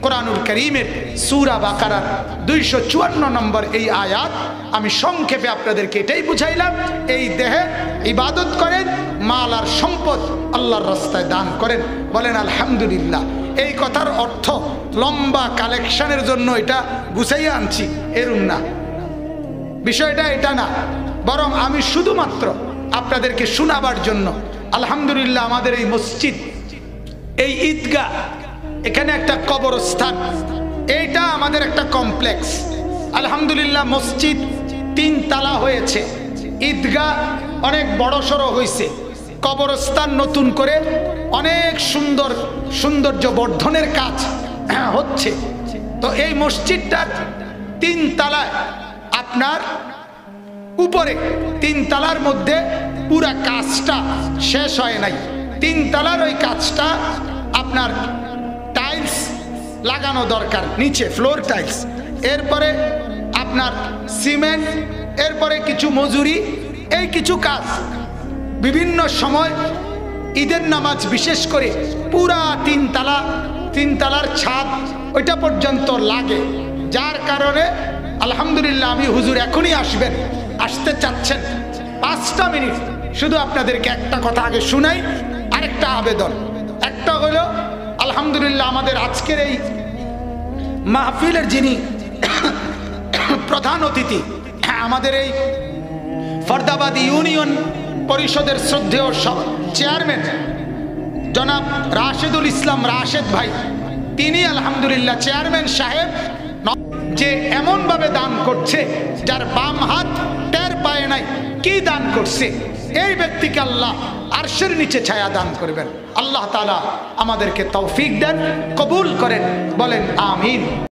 কোরআনুল কারীমের সূরা বাকারার 254 নম্বর এই আয়াত আমি সংক্ষেপে আপনাদেরকে এটাই বুঝাইলাম। এই দেহে ইবাদত করেন, মাল আর সম্পদ আল্লাহর রাস্তায় দান করেন। বলেন আলহামদুলিল্লাহ। এই কথার অর্থ লম্বা কালেকশনের জন্য এটা গুছাইয়া আনছি, এরম না, বিষয়টা এটা না, বরং আমি শুধুমাত্র আপনাদেরকে শোনাবার জন্য। আলহামদুলিল্লাহ আমাদের এই মসজিদ, এই ঈদগাহ, এখানে একটা কবরস্থান, এইটা আমাদের একটা কমপ্লেক্স। আলহামদুলিল্লাহ মসজিদ 3 তালা হয়েছে, ঈদগাহ অনেক বড় সড়ো হয়েছে, কবরস্থান নতুন করে অনেক সুন্দর সৌন্দর্য বর্ধনের কাজ হচ্ছে। তো এই মসজিদটার 3 তালায়, আপনার উপরে 3 তালার মধ্যে পুরা কাজটা শেষ হয় নাই, তিন তলার ওই কাজটা আপনার টাইলস লাগানো দরকার, নিচে ফ্লোর টাইলস, এরপরে আপনার সিমেন্ট, এরপরে কিছু মজুরি, এই কিছু কাজ বিভিন্ন সময় ঈদের নামাজ বিশেষ করে পুরা তিন তালার ছাদ ওইটা পর্যন্ত লাগে। যার কারণে আলহামদুলিল্লাহ আমি হুজুর এখনই আসবেন, আসতে চাচ্ছেন 5টা মিনিট, শুধু আপনাদেরকে একটা কথা আগে শুনাই, আরেকটা আবেদন। একটা হলো আলহামদুলিল্লাহ আমাদের আজকের এই মাহফিলের যিনি প্রধান অতিথি, আমাদের এই ফরদাবাদী ইউনিয়ন পরিষদের শ্রদ্ধেয় চেয়ারম্যান জনাব রাশেদুল ইসলাম রাশেদ ভাই, তিনি আলহামদুলিল্লাহ চেয়ারম্যান সাহেব যে এমনভাবে দান করছে যার বাম হাত টের পায় নাই কি দান করছে, এই ব্যক্তিকে আল্লাহ আরশের নিচে ছায়া দান করবেন। আল্লাহ তাআলা আমাদেরকে তৌফিক দেন, কবুল করেন, বলেন আমিন।